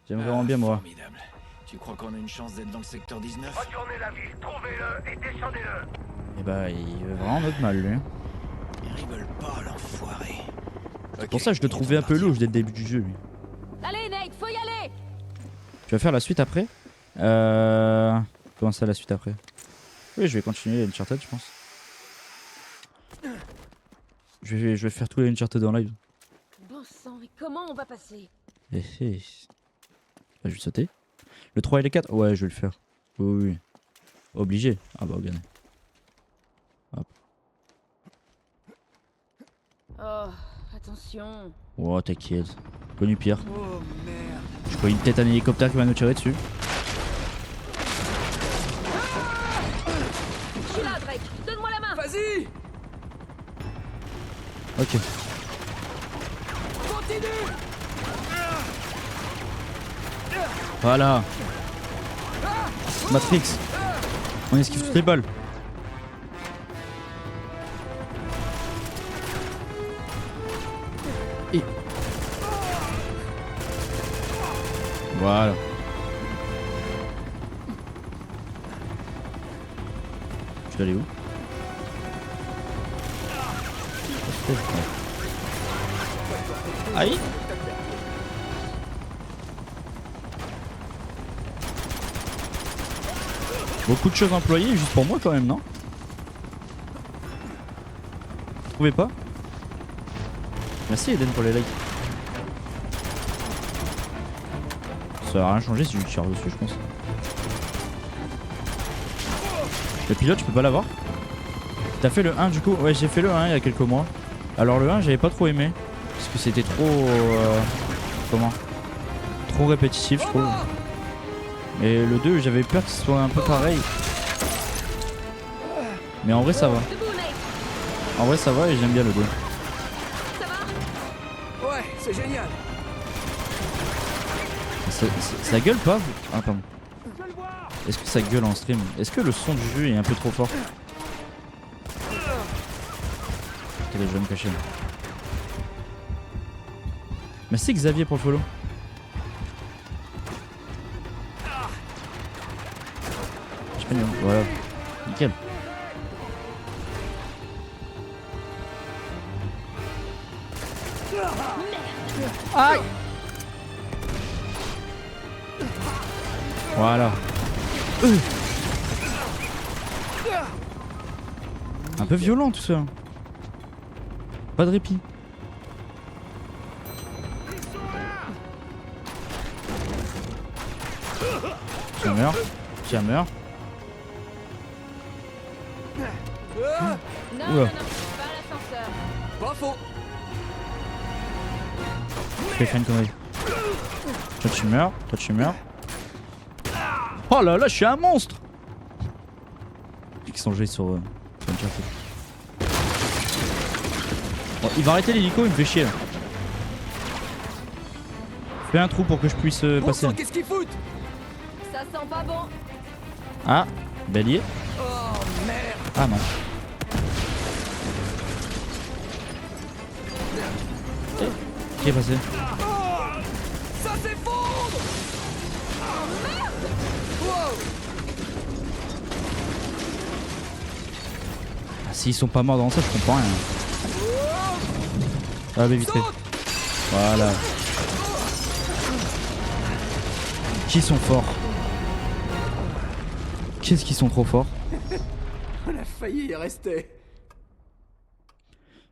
J'aime vraiment bien moi.
Formidable. Tu crois qu'on a une chance d'être dans le secteur 19?
Retournez la ville, trouvez-le et descendez-le.
Et bah il veut vraiment notre mal lui. Hein.
Ils rigolent pas, l'enfoiré.
C'est pour ça que je le trouvais un peu louche dès le début du jeu lui.
Allez, Nate, faut y aller!
Tu vas faire la suite après Comment ça la suite après? Oui je vais continuer Uncharted je pense. Je vais faire tous les Uncharted en live.
Bon sang, mais comment on va passer?
Eh, eh. Bah, je vais sauter. Le 3 et le 4? Ouais, je vais le faire. Oui, oui. Obligé. Ah bah, regardez.
Oh, attention.
Oh, t'inquiète. Connu pire.
Oh merde.
Je crois une tête un hélicoptère qui va nous tirer dessus.
Je suis là, Drake. Donne-moi la main.
Vas-y.
Ok.
Continue.
Voilà. Matrix. On esquive toutes les balles. Et... Voilà. Je vais aller où? Aïe. Beaucoup de choses employées juste pour moi quand même, non? Vous trouvez pas? Merci Eden pour les likes. Ça va rien changer si je tire dessus je pense. Le pilote je peux pas l'avoir. T'as fait le 1 du coup? Ouais j'ai fait le 1 il y a quelques mois. Alors le 1 j'avais pas trop aimé. Parce que c'était trop... comment? Trop répétitif je trouve. Et le 2 j'avais peur que ce soit un peu pareil. Mais en vrai ça va.
Debout, Nate.
En vrai ça va et j'aime bien le 2.
Ça va?
Ouais, c'est génial.
Ça gueule pas? Ah pardon. Est-ce que ça gueule en stream? Est-ce que le son du jeu est un peu trop fort? Attendez, je vais me cacher. Merci Xavier pour le follow. Je sais pas, voilà. Nickel. Aïe! Voilà. Un peu violent tout ça. Pas de répit. Tiens, meurs. Tiens, meurs.
Non,
Oula.
non, non, pas l'ascenseur.
Pas faux.
Je vais faire une connerie. Toi tu meurs. Toi tu meurs. Oh là là, je suis un monstre! Qui sont joués sur Uncharted. Bon, il va arrêter l'hélico, il me fait chier là. Fais un trou pour que je puisse
Bon
passer.
sang, qu'est-ce qu'ils foutent?
Ça Ça sent pas bon.
Ah, bélier.
Oh merde.
Ah non. Qu'est-ce qui est passé?
Ça s'effondre. Oh merde. Wow.
Ah, s'ils sont pas morts dans ça, je comprends rien. Ah, mais vite fait. Voilà. Qui sont forts? Qu'est-ce qu'ils sont trop forts?
On a failli y rester.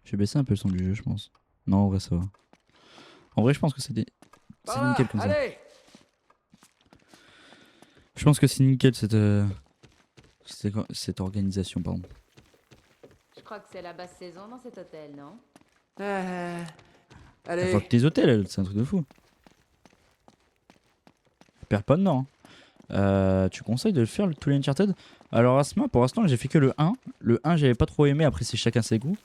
Je vais baisser un peu le son du jeu, je pense. Non, en vrai, ça va. En vrai, je pense que c'est
Par là,
nickel comme ça.
allez.
Je pense que c'est nickel cette organisation, pardon.
Je crois que c'est la basse saison dans cet hôtel, non?
Elle
Allez.
fuck tes hôtels, elle, c'est un truc de fou. Je perds pas de nom. Tu conseilles de le faire, tous les Uncharted? Alors, Asma, pour l'instant, j'ai fait que le 1. Le 1, j'avais pas trop aimé, après, c'est chacun ses goûts.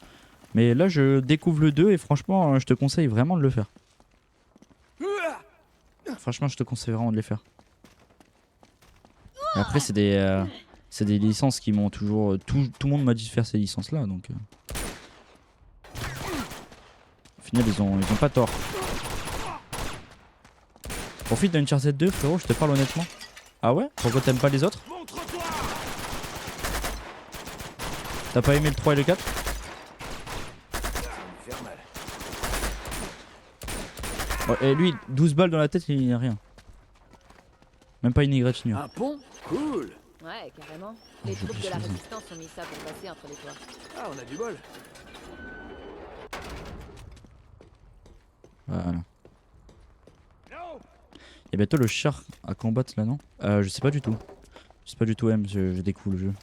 Mais là, je découvre le 2 et franchement, je te conseille vraiment de le faire. Franchement, je te conseille vraiment de les faire. Et après, c'est des licences qui m'ont toujours. Tout le monde m'a dit de faire ces licences-là, donc. Au final, ils ont pas tort. Profite d'Uncharted 2, frérot, je te parle honnêtement. Ah ouais? Pourquoi t'aimes pas les autres? T'as pas aimé le 3 et le 4?
Faire mal.
Oh, et lui, 12 balles dans la tête, il n'y a rien. Même pas une égratignure.
Un pont? Cool.
Ouais, carrément. Les
j'ai
troupes de
oublié
la
ça.
résistance ont mis ça pour passer entre les toits.
Ah, on a du bol.
Voilà. Il y a bientôt le char à combattre là, non? Je sais pas du tout. Je sais pas du tout, M, je découvre le jeu.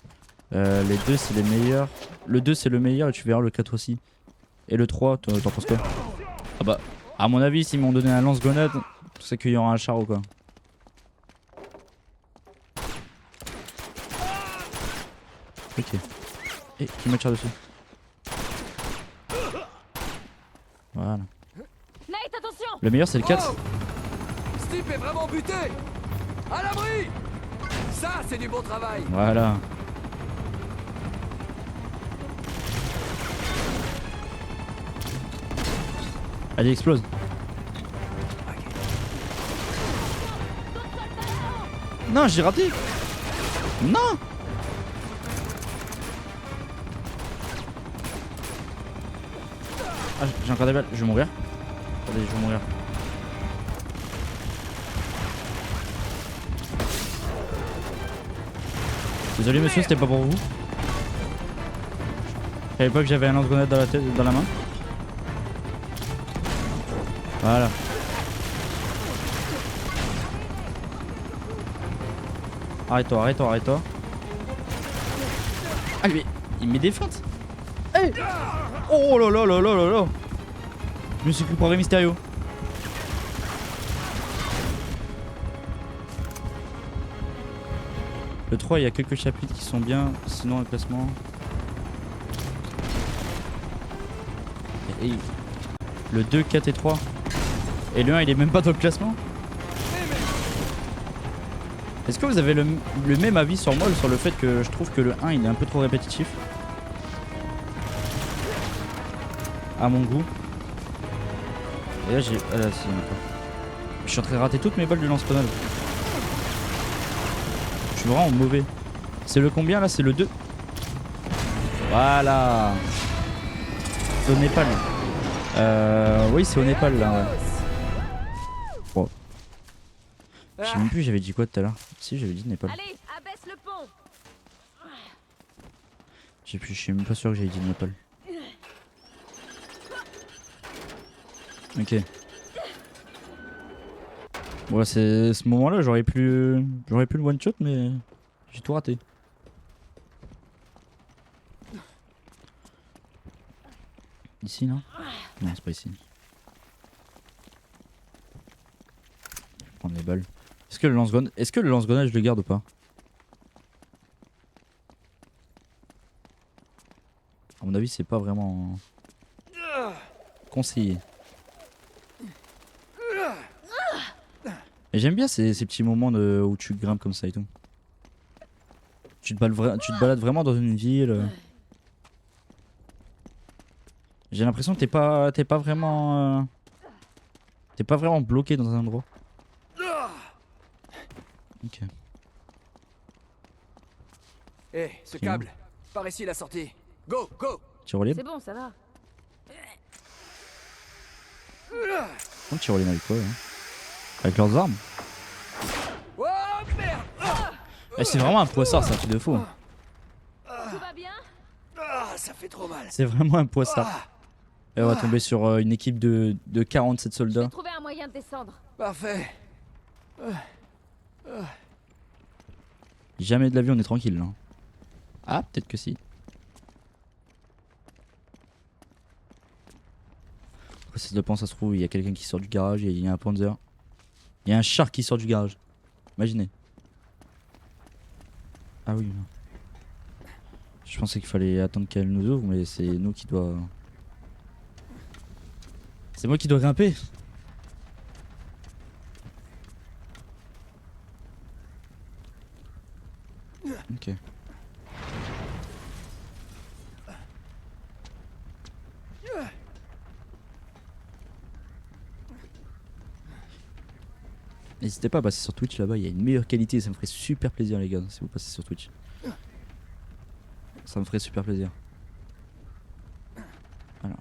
Les deux, c'est les meilleurs. Le 2, c'est le meilleur et tu verras le 4 aussi. Et le 3, t'en penses quoi? Ah bah, à mon avis, s'ils m'ont donné un lance-grenade, c'est qu'il y aura un char ou quoi. Ok. Et qui me tire dessus? Voilà.
Nate, attention!
Le meilleur, c'est le 4.
Oh, ce type est vraiment buté. À l'abri. Ça, c'est du bon travail.
Voilà. Allez, explose. Non, j'ai raté. Non. Ah, j'ai encore des balles. Je vais mourir. Attendez, je vais mourir. Désolé monsieur, c'était pas pour vous. Je savais pas que j'avais un lance-grenade dans la tête, dans la main. Voilà. Arrête-toi, arrête-toi, arrête-toi. Ah mais il met des feintes. Hey. Oh là là là là là là. Je me suis cru pour Rey Mysterio. Le 3, il y a quelques chapitres qui sont bien, sinon un classement. Et le 2, 4 et 3. Et le 1, il est même pas dans le classement. Est-ce que vous avez le même avis sur moi, sur le fait que je trouve que le 1 il est un peu trop répétitif? À mon goût. Et là j'ai... Ah là si, d'accord. Je suis en train de rater toutes mes balles du lance-grenade. Je suis vraiment mauvais. C'est le combien là? C'est le 2. Voilà. C'est au Népal. Oui c'est au Népal là ouais. Bon. Je sais même plus j'avais dit quoi tout à l'heure. Si j'avais dit Népal.
Allez, abaisse le pont!
Je suis même pas sûr que j'avais dit Népal. Ok. Bon c'est ce moment là j'aurais pu le one shot mais j'ai tout raté. Ici non? Non c'est pas ici. Je vais prendre les balles. Est-ce que le lance-grenade je le garde ou pas? À mon avis c'est pas vraiment conseillé. Et j'aime bien ces petits moments où tu grimpes comme ça et tout. Tu te balades vraiment dans une ville. J'ai l'impression que t'es pas vraiment bloqué dans un endroit. Ok.
Eh, ce câble. Par ici la sortie. Go, go.
Tiro libre.
C'est bon, ça va.
Comment tiro libre avec quoi hein? Avec leurs armes.
Oh merde.
Eh, c'est vraiment un poissard, c'est un truc de fou.
Tout va bien?
Ah, ça fait trop mal.
C'est vraiment un poissard. Et on va tomber sur une équipe de 47 soldats.
J'ai trouvé un moyen de descendre.
Parfait.
Jamais de la vie on est tranquille là. Ah, peut-être que si. Après, ça dépend, ça se trouve, il y a quelqu'un qui sort du garage et il y a un Panzer. Il y a un char qui sort du garage. Imaginez. Ah oui. Non. Je pensais qu'il fallait attendre qu'elle nous ouvre, mais c'est nous qui doit. C'est moi qui dois grimper. Ok. N'hésitez pas à passer sur Twitch là-bas, il y a une meilleure qualité, ça me ferait super plaisir les gars si vous passez sur Twitch. Ça me ferait super plaisir. Alors.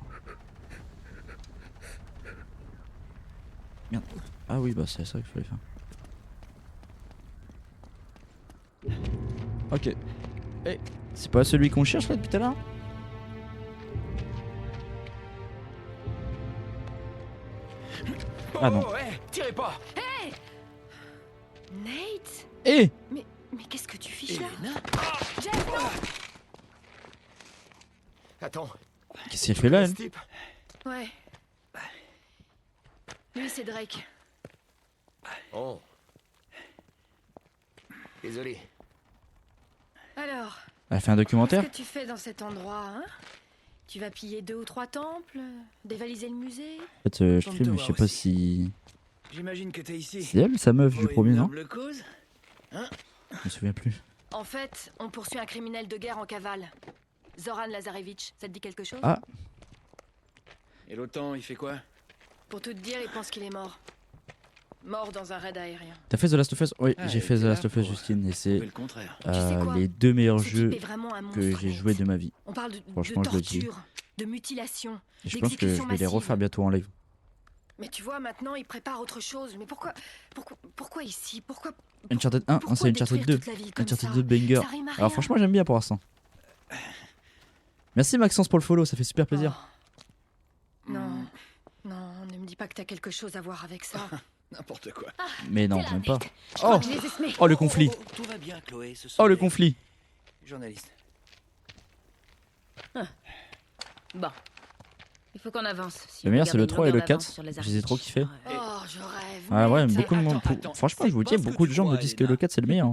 Merde. Ah oui bah c'est ça qu'il fallait faire. Ok. Eh, c'est pas celui qu'on cherche là depuis tout à l'heure? Ah non.
Oh, hey, tirez pas.
Nate?
Eh
Mais qu'est-ce que tu fiches là?
Elena.
Jeff, non!
Attends.
Qu'est-ce qu'elle fait là elle?
Ce type.
Ouais. Lui, c'est Drake.
Oh. Désolé.
Alors,
Elle fait un documentaire?
qu'est-ce que tu fais dans cet endroit, hein? Tu vas piller 2 ou 3 temples? Dévaliser le musée?
En fait je
Tente
filme
de
mais je sais
voir
pas
aussi.
si...
J'imagine que t'es ici.
C'est elle sa meuf du
Pour
premier
une
non?
noble cause.
Je me souviens plus.
En fait, on poursuit un criminel de guerre en cavale. Zoran Lazarevitch, ça te dit quelque chose?
Ah.
Et l'OTAN, il fait quoi?
Pour tout te dire, il pense qu'il est mort. Mort dans un raid aérien.
T'as fait The Last of Us? Oui,
Ah,
j'ai
elle
fait The
était
Last
là
of Us
pour
Justine et c'est
Prouver le contraire.
Tu sais quoi?
les 2 meilleurs
Ce type
jeux
est vraiment un
que
monstre,
j'ai
Nate.
joué de ma vie.
On parle de
Franchement, je le dis.
torture, de mutilation,
Et je pense que je
d'exécution
vais les
massive.
refaire bientôt en live.
Mais tu vois, maintenant, il prépare autre chose. Mais pourquoi ici? Pourquoi
Uncharted 1,
pourquoi
c'est Uncharted
détruire
2.
toute la vie comme
Uncharted
ça?
2 banger.
Ça rime à rien.
Alors franchement j'aime bien pour l'instant. Merci Maxence pour le follow, ça fait super plaisir.
Oh. Non, ne me dis pas que t'as quelque chose à voir avec ça.
N'importe quoi.
Mais non,
T'es là,
même pas.
Nate. Je crois
Oh,
que je les ai semés.
oh le conflit.
Tout va bien, Chloé. Ce sont
Oh le
des
conflit.
journalistes.
Bon. Il faut qu'on avance. Si
Le
on
meilleur
veut
c'est le
garder
3 et
une
le
longueur
4.
d'avance sur les
Je les ai trop
Arctiques.
kiffés.
Oh, je rêve.
Ah ouais,
Nate.
beaucoup de monde.
attends,
Franchement,
c'est
je vous
pas
dis,
ce que
beaucoup de
tu
gens me
crois,
disent que
Elena.
le 4 c'est le meilleur.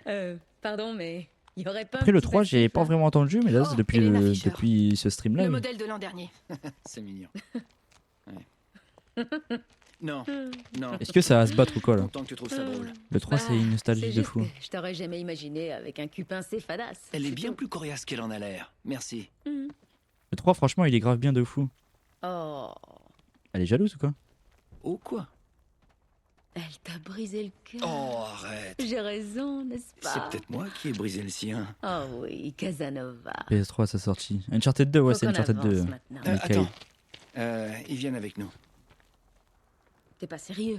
hein.
Pardon, mais il y aurait pas.
Après
un
le
petit
3, j'ai
passif,
pas
là
vraiment entendu, mais là
Oh,
c'est depuis,
Elena Fisher.
depuis ce stream là.
Le
oui.
modèle de l'an dernier.
C'est mignon. Ouais. Non, non.
Est-ce que ça va se battre ou quoi là?
Content que tu trouves ça drôle.
Le 3 c'est une nostalgie
C'est
de
juste
fou.
que je t'aurais jamais imaginé avec un cul pincé fadasse.
Elle est
C'est
bien
tout.
plus coriace qu'elle en a l'air. Merci.
Le 3 franchement il est grave bien de fou.
Oh,
Elle est jalouse ou quoi?
Oh quoi?
elle t'a brisé le cœur.
Oh, arrête.
J'ai raison, n'est-ce pas?
C'est peut-être moi qui ai brisé le sien.
Oh oui, Casanova.
PS3 à sa sortie. Uncharted 2, ouais
Faut
c'est
qu'on
Uncharted 2.
avance maintenant.
Michael.
Attends. Ils viennent avec nous.
T'es pas sérieux?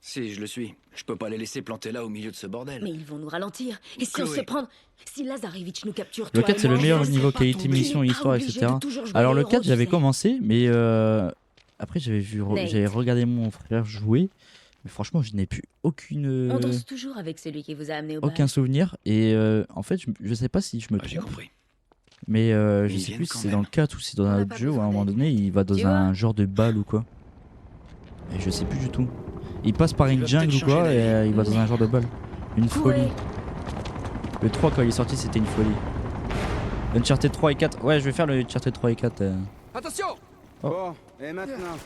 Si, je le suis. Je peux pas les laisser planter là au milieu de ce bordel.
Mais ils vont nous ralentir. Et si on
Chloé.
se fait prendre? Si Lazarevitch nous capture,
Le
toi
4
et
c'est le
moi,
meilleur
je
niveau
sais
qualité,
pas
mission,
tomber.
histoire,
Obligé
etc.
de toujours jouer
Alors
les
le 4
héros, tu
j'avais
sais.
commencé, mais après j'avais
Nate.
j'avais regardé mon frère jouer, mais franchement je n'ai plus
On danse toujours avec celui qui vous a amené au bal.
aucun souvenir et en fait je sais pas si je me
Ah, j'ai
trompe,
compris.
mais je
ils
sais
viennent
plus si
quand
c'est
même.
dans le 4 ou si c'est dans
On
un
n'a
autre
pas
jeu où à un
besoin
moment
d'aide.
donné il va dans
Tu
un
vois
genre de bal ou quoi. Et je sais plus du tout. Il passe par
Il
une
va
jungle
peut-être
ou quoi
changer
et
d'avis.
il va dans un genre de bal. Une folie.
Ouais.
Le 3 quand il est sorti c'était une folie. Uncharted 3 et 4, ouais je vais faire le Uncharted 3 et 4.
Attention!
Oh.
Bon, et maintenant?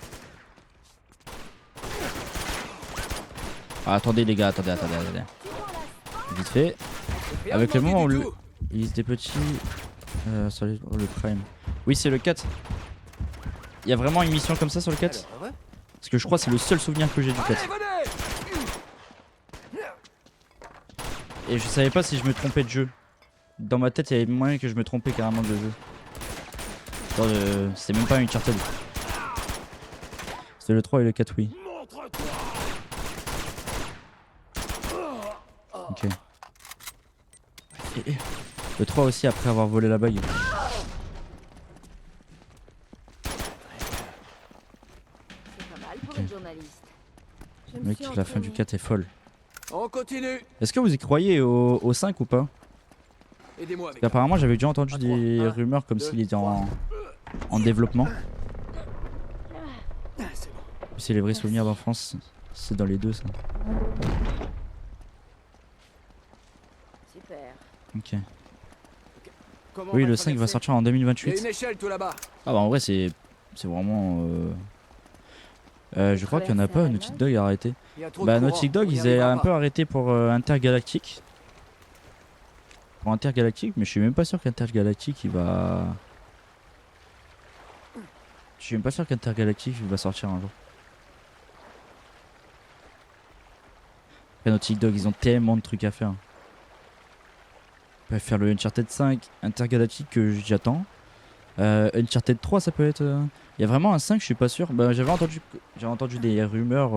Ah, attendez les gars, attendez. Vite fait. Avec le moment où il lise des petits... sur le prime. Oui, c'est le 4. Il y a vraiment une mission comme ça sur le 4? Parce que je crois que c'est le seul souvenir que j'ai du 4. Et je savais pas si je me trompais de jeu. Dans ma tête, il y avait moyen que je me trompais carrément de jeu. C'est même pas un Uncharted. C'est le 3 et le 4, oui. Ok. Et le 3 aussi après avoir volé la bague.
C'est pas mal pour une journaliste. Je me
Mec,
suis
la fin du
entraînée.
4 est folle.
On continue.
Est-ce que vous y croyez au 5 ou pas?
Aidez-moi avec.
Apparemment j'avais déjà entendu
À
des
trois. Un,
rumeurs comme
deux,
s'il était
trois.
en développement.
C'est bon.
C'est les vrais souvenirs d'enfance. C'est dans les deux ça.
Super.
Ok.
Comment
Oui,
on
le 5 va
traverser?
sortir en
Il y a
2028.
une échelle tout là-bas.
Ah bah en vrai c'est vraiment... je crois qu'il y en a pas, Naughty Dog a arrêté.
Il y a trop de
Bah
courant,
Naughty Dog
on y
ils avaient
arrivera
un
pas.
peu arrêté pour Intergalactic. Pour Intergalactic, mais je suis même pas sûr qu'Intergalactic il va... Je suis même pas sûr qu'Intergalactic il va sortir un jour. Après Naughty Dog ils ont tellement de trucs à faire. Ils peuvent faire le Uncharted 5, Intergalactic que j'attends. Uncharted 3 ça peut être... Il y a vraiment un 5 je suis pas sûr. Bah j'avais entendu des rumeurs...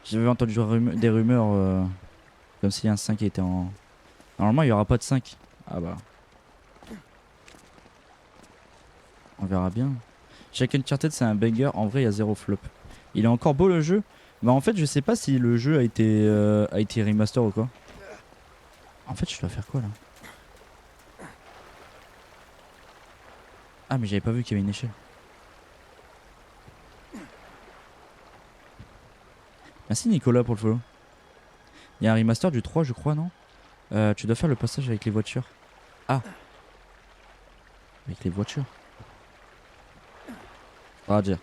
J'avais entendu des rumeurs comme si un 5 était en... Normalement il y aura pas de 5. Ah bah... On verra bien. Chaque Uncharted c'est un banger, en vrai il y a 0 flop. Il est encore beau le jeu. Bah en fait je sais pas si le jeu a été remaster ou quoi. En fait je dois faire quoi là? Ah mais j'avais pas vu qu'il y avait une échelle. Merci Nicolas pour le follow. Il y a un remaster du 3 je crois non? Tu dois faire le passage avec les voitures. Ah. Avec les voitures. Ah dire.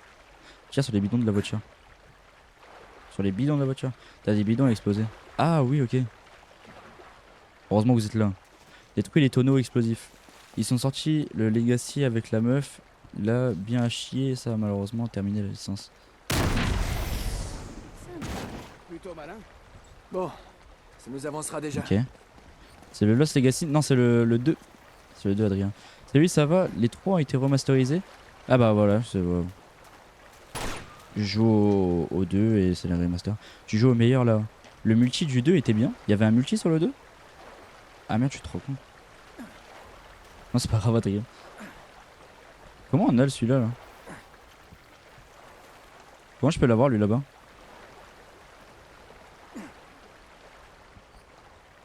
Tire sur les bidons de la voiture. Sur les bidons de la voiture. T'as des bidons à exploser. Ah oui ok. Heureusement que vous êtes là. Détruis les tonneaux explosifs. Ils sont sortis le Legacy avec la meuf. Là bien à chier ça a malheureusement terminé la licence.
Plutôt malin. Bon, ça nous avancera déjà.
Ok. C'est le Lost Legacy. Non c'est le 2. C'est le 2 Adrien. Salut ça va? Les 3 ont été remasterisés. Ah bah voilà c'est... Je joue au 2 et c'est le remaster. Tu joues au meilleur là. Le multi du 2 était bien. Il y avait un multi sur le 2? Ah merde je suis trop con. Non c'est pas grave Adrien. Comment on a celui-là là? Comment je peux l'avoir lui là-bas?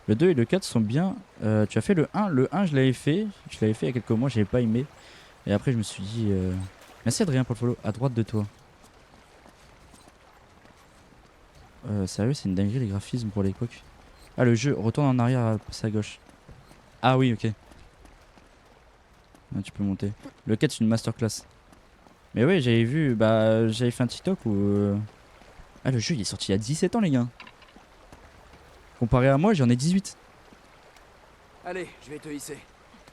Le 2 et le 4 sont bien. Tu as fait le 1. Le 1 je l'avais fait. Je l'avais fait il y a quelques mois, j'avais pas aimé. Et après je me suis dit... Merci Adrien pour le follow. À droite de toi. Sérieux c'est une dinguerie les graphismes pour l'époque. Ah le jeu, retourne en arrière à gauche. Ah oui ok. Ah, tu peux monter. Le 4 c'est une masterclass. Mais ouais j'avais vu, bah j'avais fait un TikTok où... Ah le jeu il est sorti il y a 17 ans les gars. Comparé à moi j'en ai 18.
Allez, je vais te hisser.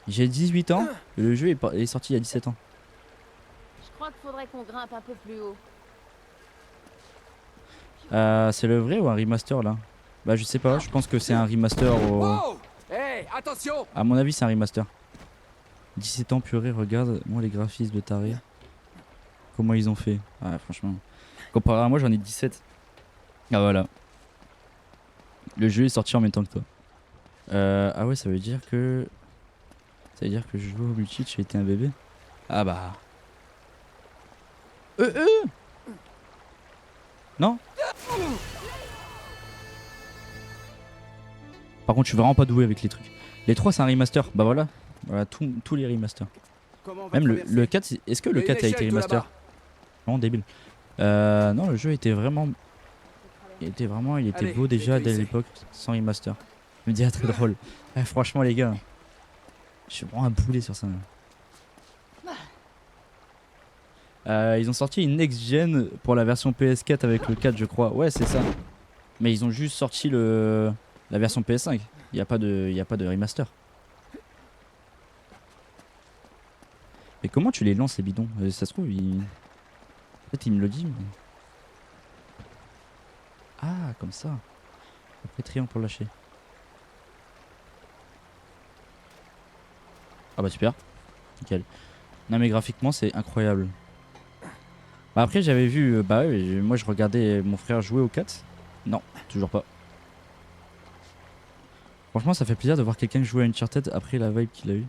J'ai 18 ans et le jeu est sorti il y a 17 ans.
Je crois qu'il faudrait qu'on grimpe un peu plus haut.
C'est le vrai ou un remaster là? Bah je sais pas, je pense que c'est un remaster au...
Oh! Hey, attention!
À mon avis c'est un remaster. 17 ans purée, regarde moi les graphismes de taré. Comment ils ont fait? Ah franchement. Comparé à moi j'en ai 17. Ah voilà. Le jeu est sorti en même temps que toi. Ah ouais ça veut dire que... Ça veut dire que je joue au multi, j'ai été un bébé. Ah bah... Non? Par contre je suis vraiment pas doué avec les trucs. Les 3 c'est un remaster, bah voilà. Voilà tous les remasters.
Comment on va
Même
traverser?
le 4, est-ce que le
Il y a
4
une
a été
échelle tout
remaster?
là-bas.
Vraiment débile. Non le jeu était vraiment... Il était
Allez,
beau déjà
je vais te
dès
hisser.
l'époque, sans remaster. Je me dis très drôle. Franchement les gars. Je suis vraiment un boulet sur ça. Ils ont sorti une next gen pour la version PS4 avec le 4 je crois. Ouais c'est ça. Mais ils ont juste sorti la version PS5. Il n'y a pas de remaster. Mais comment tu les lances ces bidons? Ça se trouve, peut-être il me le dit. Mais... Ah, comme ça. Après triangle pour lâcher. Ah bah super. Nickel. Non mais graphiquement c'est incroyable. Bah après j'avais vu, bah ouais, moi je regardais mon frère jouer au 4. Non, toujours pas. Franchement ça fait plaisir de voir quelqu'un jouer à Uncharted après la vibe qu'il a eu.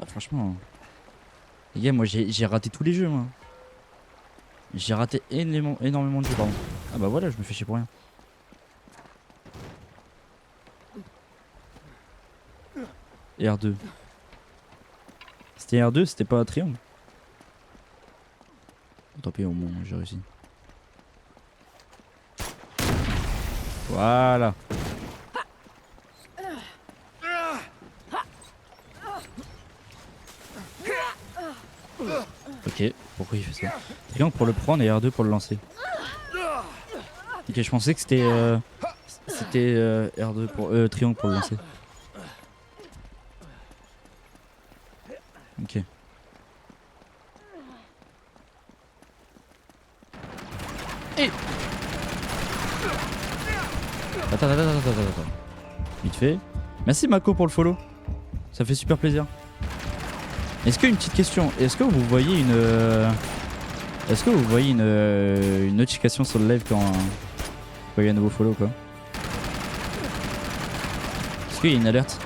Ah, franchement. Les gars, moi j'ai raté tous les jeux moi. J'ai raté énormément de jeux pardon. Ah bah voilà, je me fais chier pour rien. Et R2. C'était R2, c'était pas un triangle. Tant pis, au moins j'ai réussi. Voilà. Ok, pourquoi il fait ça? Triangle pour le prendre et R2 pour le lancer. Ok, je pensais que c'était R2 pour triangle pour le lancer. Ok. Et attends. Vite fait. Merci Mako pour le follow. Ça fait super plaisir. Est-ce que une petite question, est-ce que vous voyez une notification sur le live quand il y a un nouveau follow quoi? Est-ce qu'il y a une alerte?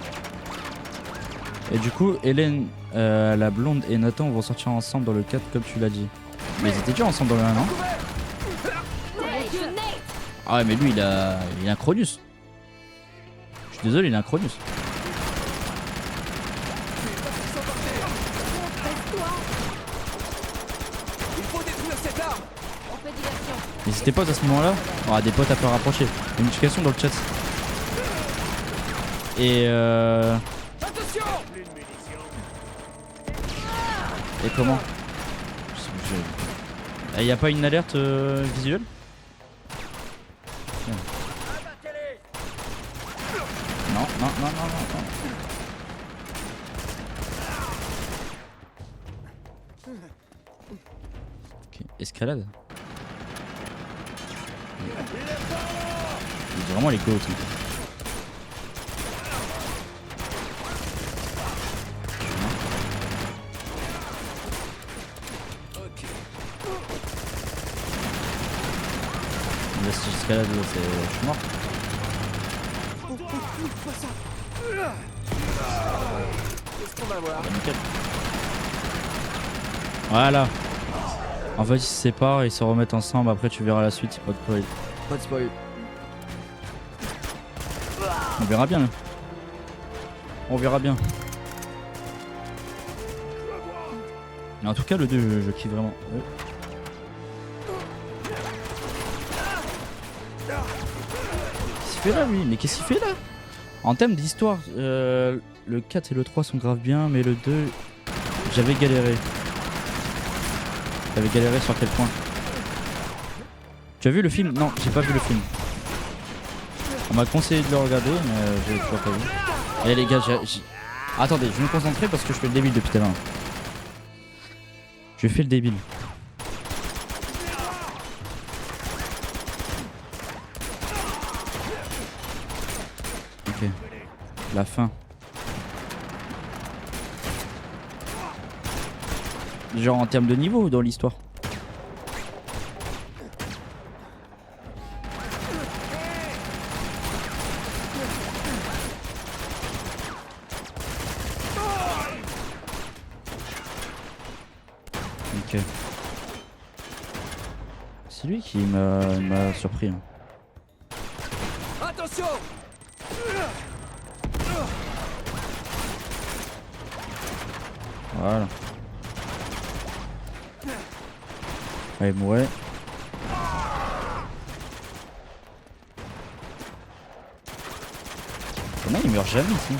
Et du coup, Hélène, la blonde et Nathan vont sortir ensemble dans le 4 comme tu l'as dit. Mais ils étaient déjà ensemble dans le 1, non? Ah ouais, mais lui il a un Cronus. Je suis désolé, il a un Cronus. N'hésitez pas à ce moment-là, on aura des potes à peu rapprocher. Une notification dans le chat. Et Et comment? Il n'y a pas une alerte visuelle? Non. Ok, escalade. Il est vraiment les côtes. Là, si j'escalade, je suis mort. Nickel. Voilà. En fait ils se séparent et ils se remettent ensemble, après tu verras la suite, pas de spoil. Pas de spoil. On verra bien. On verra bien. Mais en tout cas le 2 je kiffe vraiment. Qu'est-ce qu'il fait là lui? Mais qu'est-ce qu'il fait là? En termes d'histoire, le 4 et le 3 sont grave bien, mais le 2, j'avais galéré. J'avais galéré sur quel point? Tu as vu le film? Non, j'ai pas vu le film. On m'a conseillé de le regarder, mais j'ai toujours pas vu. Allez les gars, attendez, je vais me concentrer parce que je fais le débile depuis tout à l'heure. Je fais le débile. Ok. La fin. Genre en termes de niveau ou dans l'histoire? Ok. C'est lui qui m'a surpris. Hein.
Attention!
Voilà. Allez, mourir. Comment il meurt jamais ici?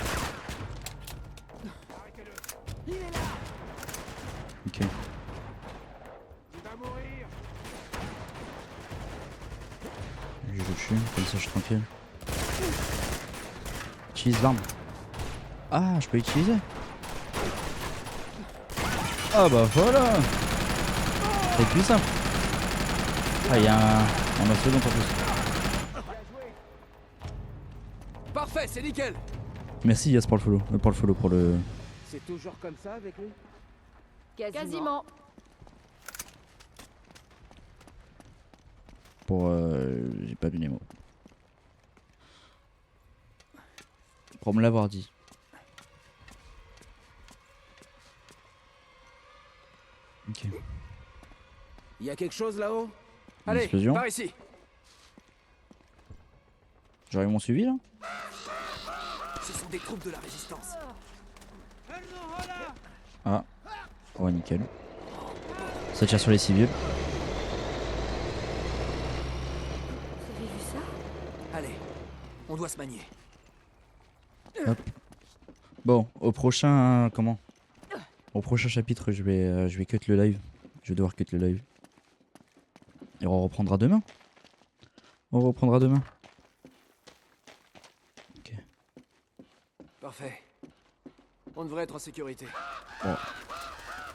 Ok. je le tue, comme ça je suis tranquille. Utilise l'arme. Ah, je peux utiliser. Ah bah voilà. C'est plus simple. Ah, il y a un mastodonte en plus.
Parfait, c'est nickel.
Merci Yas pour le follow. Pour le.
C'est toujours comme ça avec lui?
Quasiment.
Pour. J'ai pas lu les mots. Pour me l'avoir dit. Ok.
Il y a quelque chose là-haut?
Une
Allez,
explosion.
par ici.
J'aurais mon suivi là.
Ce sont des troupes de la résistance.
Ah. Ouais, nickel. Ça tire sur les civils.
Vous avez vu ça?
Allez, on doit se manier.
Bon, au prochain. Comment? Au prochain chapitre, je vais cut le live. Je vais devoir cut le live. Et on reprendra demain. On reprendra demain. Ok.
Parfait. On devrait être en sécurité.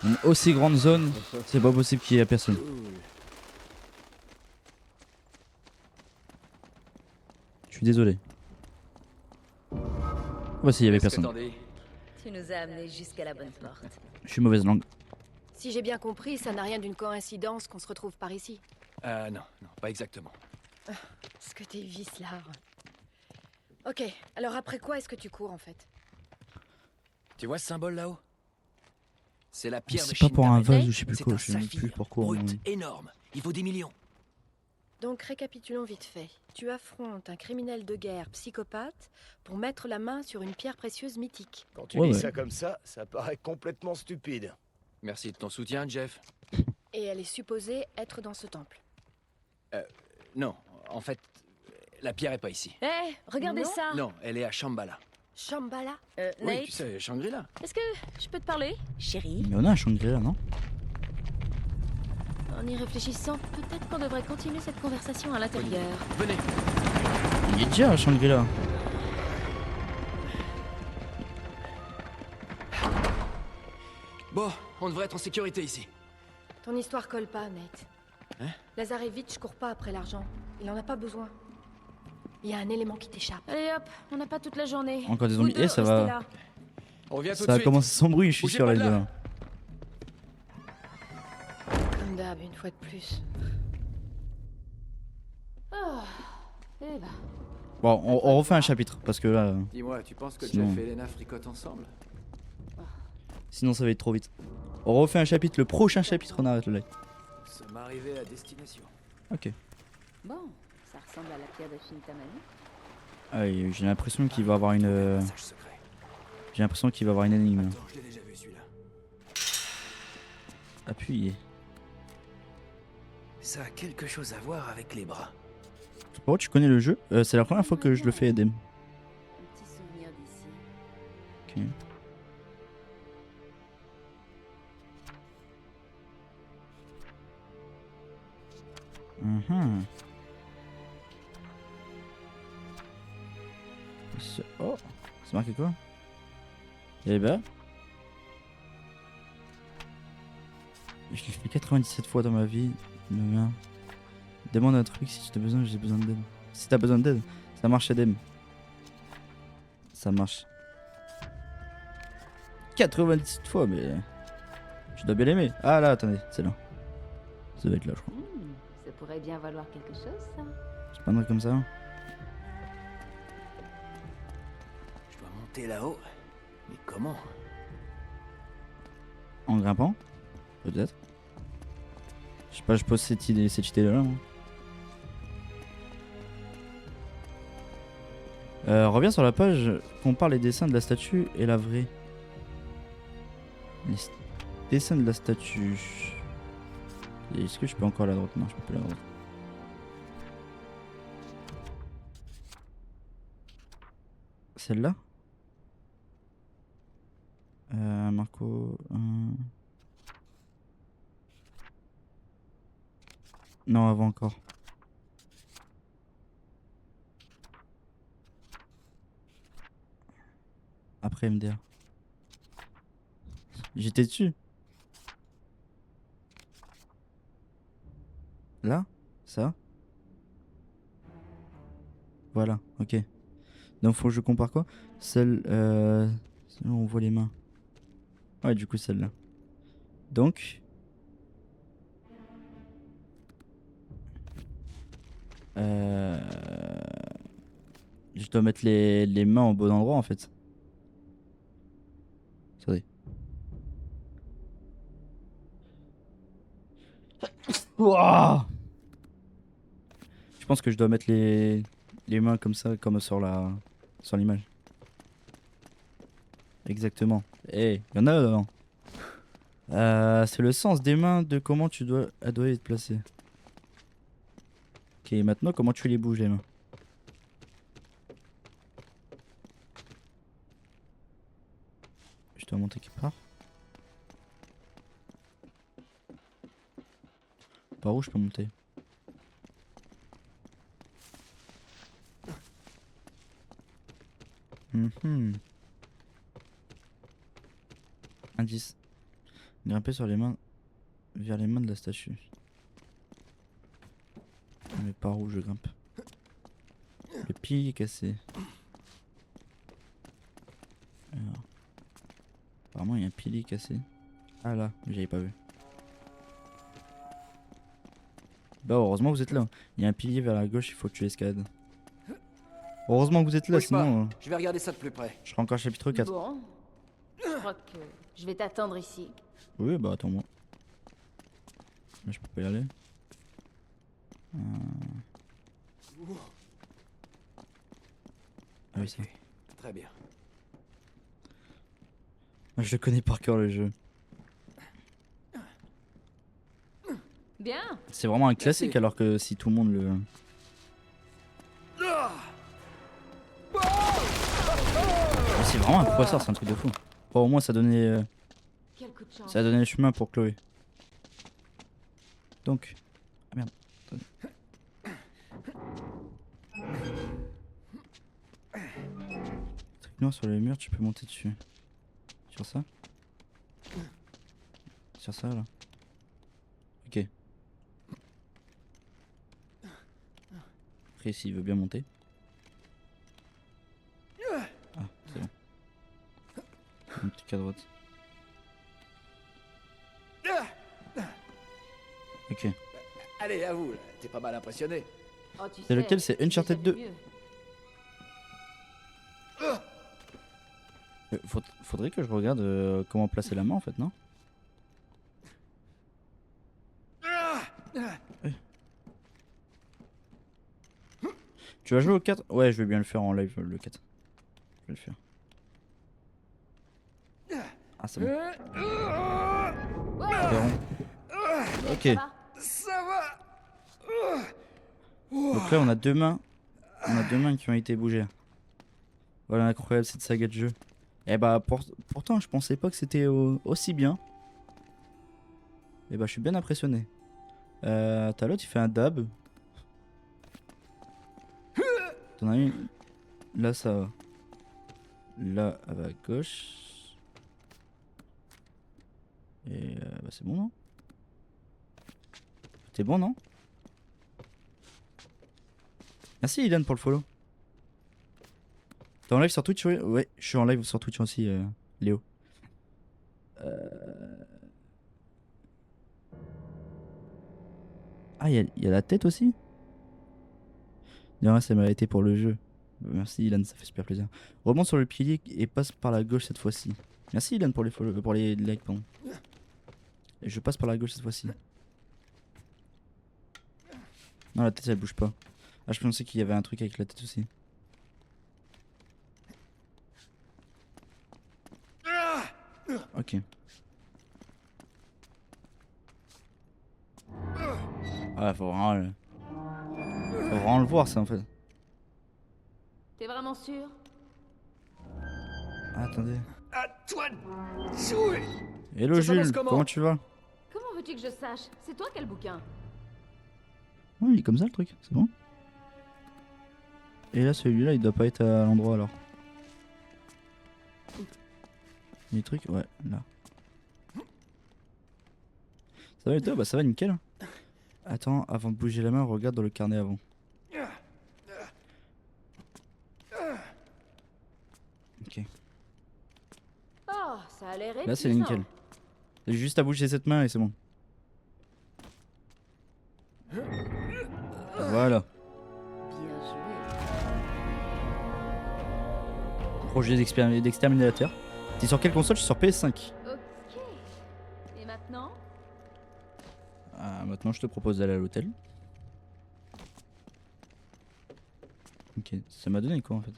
Une aussi grande zone, c'est pas possible qu'il y ait personne. Je suis désolé. Bah si, il y avait
Qu'est-ce que
personne.
t'en dis?
Tu nous as amenés jusqu'à la bonne porte.
Je suis mauvaise langue.
Si j'ai bien compris, ça n'a rien d'une coïncidence qu'on se retrouve par ici.
Non, pas exactement.
Ce que t'es vicelard. Ok, alors après quoi est-ce que tu cours en fait?
Tu vois ce symbole là-haut? C'est la pierre de
C'est pas pour un
Shintamani.
vase ou je sais plus
C'est
quoi,
un
je sais même
saphir
plus pourquoi.
brut, énorme. Il vaut des millions.
Donc récapitulons vite fait. Tu affrontes un criminel de guerre psychopathe pour mettre la main sur une pierre précieuse mythique.
Quand tu
Ouais,
dis
ouais.
ça comme ça paraît complètement stupide.
Merci de ton soutien, Jeff.
Et elle est supposée être dans ce temple.
Non, en fait, la pierre est pas ici.
Eh, regardez
Non.
ça.
Non, elle est à Shambhala.
Shambhala?
Oui,
Nate,
tu sais, Shangri-La.
est-ce que je peux te parler? Chérie,
Mais on a un Shangri-La, non?
en y réfléchissant, peut-être qu'on devrait continuer cette conversation à l'intérieur.
Venez.
Il est déjà un Shangri-La.
Bon, on devrait être en sécurité ici.
Ton histoire colle pas, Nate.
Hein?
Lazarevitch court pas après l'argent. Il en a pas besoin. Il y a un élément qui t'échappe.
Allez hop, on n'a pas toute la journée.
Encore des
Vous
zombies.
deux,
Eh, ça
restez
va.
là.
On revient tout
Ça
de
a
suite.
commencé sans bruit, je suis
Bougez
sûr,
pas
les
de
deux.
là.
Comme d'hab, une fois de plus.
Eh ben,
Bon, on refait un chapitre parce que là,
Dis-moi, tu penses que
Sinon-
Jeff et Elena fricotent ensemble?
sinon ça va être trop vite. On refait un chapitre, le prochain chapitre, on arrête le live.
Ça m'est arrivé à destination.
Ok.
bon, ça ressemble à la pierre de Shintamani.
Ah, et j'ai l'impression qu'il va avoir une.
Passage secret.
J'ai l'impression qu'il va avoir une énigme.
Attends, je l'ai déjà vu celui-là.
Appuyez.
Ça a quelque chose à voir avec les bras.
Oh, tu connais le jeu? C'est la première fois que je le fais, Edem.
Un petit souvenir d'ici.
Ok. Mhm. Oh, c'est marqué quoi? Eh ben. Je l'ai fait 97 fois dans ma vie. Le mien. Demande un truc si tu as besoin, j'ai besoin d'aide. Si t'as besoin d'aide, ça marche, Edem. Ça marche. 97 fois, mais. Je dois bien l'aimer. Ah là, attendez, c'est là. Ça doit être là, je crois.
Ça pourrait bien valoir quelque chose, ça.
C'est pas un truc comme ça.
Je dois monter là-haut. Mais comment?
En grimpant? Peut-être. Je sais pas, je pose cette idée là. Moi. Reviens sur la page, compare les dessins de la statue et la vraie. Les dessins de la statue. Est-ce que je peux encore aller à droite? Non, je peux plus aller à droite. Celle-là? Marco. Non, avant encore. après MDR. J'étais dessus. Là? Ça? Voilà, ok. Donc faut que je compare quoi? Celle... Celle où on voit les mains. Ouais, du coup celle-là. Donc... Je dois mettre les mains au bon endroit en fait. Attendez. Ouah, je pense que je dois mettre les mains comme ça, comme sur l'image. Exactement. Eh, y en a dedans. C'est le sens des mains de comment elle doit être placée. Ok, maintenant comment tu les bouges les mains. Je dois monter quelque part. Par où je peux monter? Mhm. Indice. Grimper sur les mains. Vers les mains de la statue. Mais par où je grimpe? Le pied est cassé. Alors. Apparemment il y a un pilier cassé. Ah là, j'avais pas vu. Bah heureusement vous êtes là. Il y a un pilier vers la gauche, il faut que tu escalades. Heureusement que vous êtes là,
Bouge pas.
sinon
Je vais regarder ça de plus près.
je serai encore chapitre 4.
Bon. Je crois que je vais t'attendre ici.
Oui bah attends-moi. Là je peux pas y aller. Ah oui ça.
Très bien.
Ah, je le connais par cœur le jeu.
Bien.
C'est vraiment un classique
Merci.
alors que si tout le monde le... Mais c'est vraiment un poissard, c'est un truc de fou. Bon, au moins ça donnait,
Quel coup de chance.
ça a donné le chemin pour Chloé. Donc... Ah merde. Attendez. Truc noir sur le mur, tu peux monter dessus. Sur ça? Sur ça là? Ok. Après s'il veut bien monter. Ah, c'est bon. Un truc à droite. Ok.
Allez, à vous, là. T'es pas mal impressionné.
Oh, tu
C'est
sais,
lequel? C'est
j'ai
Uncharted
déjà
2.
vu mieux.
Faudrait que je regarde comment placer la main en fait, non? Ouais. Tu vas jouer au 4? Ouais, je vais bien le faire en live le 4. Je vais le faire. Ah, c'est bon. Verrons. Ok.
Ça va?
Ça va.
Donc là, on a deux mains. On a deux mains qui ont été bougées. Voilà, incroyable cette saga de jeu. Et bah, pourtant, je pensais pas que c'était aussi bien. Et bah, je suis bien impressionné. T'as l'autre, il fait un dab. T'en as une. Là, ça va. Là, elle va à gauche. Et bah, c'est bon, non? C'était bon, non? Merci, Ilan, pour le follow. T'es en live sur Twitch? Ouais, ouais, je suis en live sur Twitch aussi, Léo. Ah, il y a la tête aussi? Non, ça m'a été pour le jeu. Merci, Ilan, ça fait super plaisir. Remonte sur le pilier et passe par la gauche cette fois-ci. Merci, Ilan, pour les follow, pour les likes, pardon. Et je passe par la gauche cette fois-ci. Non, la tête, elle bouge pas. Ah, je pensais qu'il y avait un truc avec la tête aussi. Ok. Ah, faut vraiment le voir, ça, en fait.
T'es vraiment sûr?
Ah, attendez.
À toi de jouer.
Hello,
Ça
Jules,
commence comment?
comment tu vas?
Comment veux-tu que je sache? C'est toi quel bouquin?
Ouais, il est comme ça, le truc, c'est bon. Et là, celui-là, il doit pas être à l'endroit, alors. Il y a des trucs, ouais, là. Ça va et toi? Bah ça va nickel. Attends, avant de bouger la main, regarde dans le carnet avant. Ok.
Oh, ça a l'air
Là c'est
épuisant.
nickel. J'ai juste à bouger cette main et c'est bon. Voilà.
Bien joué.
Projet d'exterminateur. T'es sur quelle console? Je suis sur PS5.
Ok. Et maintenant?
Ah, maintenant je te propose d'aller à l'hôtel. Ok, ça m'a donné quoi en fait?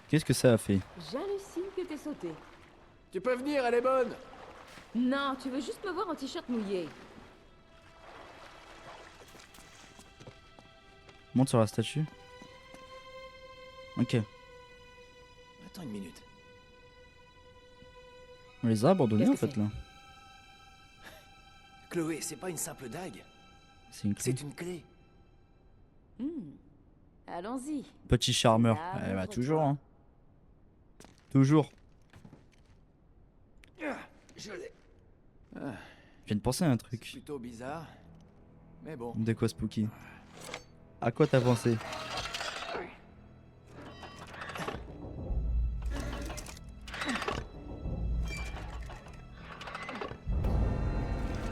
Qu'est-ce que ça a fait?
J'hallucine que t'aies sauté.
Tu peux venir, elle est bonne.
Non, tu veux juste me voir en t-shirt mouillé.
Monte sur la statue. Ok.
Attends une minute.
On les a abandonnés en
Qu'est-ce que
fait là.
Chloé, c'est pas une simple dague.
C'est une clé.
C'est une clé.
Allons-y.
Petit charmeur.
Ah,
Eh bah
ouvre-toi.
toujours hein. Toujours.
Je l'ai.
Je viens de penser à un
C'est
truc.
plutôt bizarre. Mais bon.
De quoi Spooky? À quoi t'as pensé?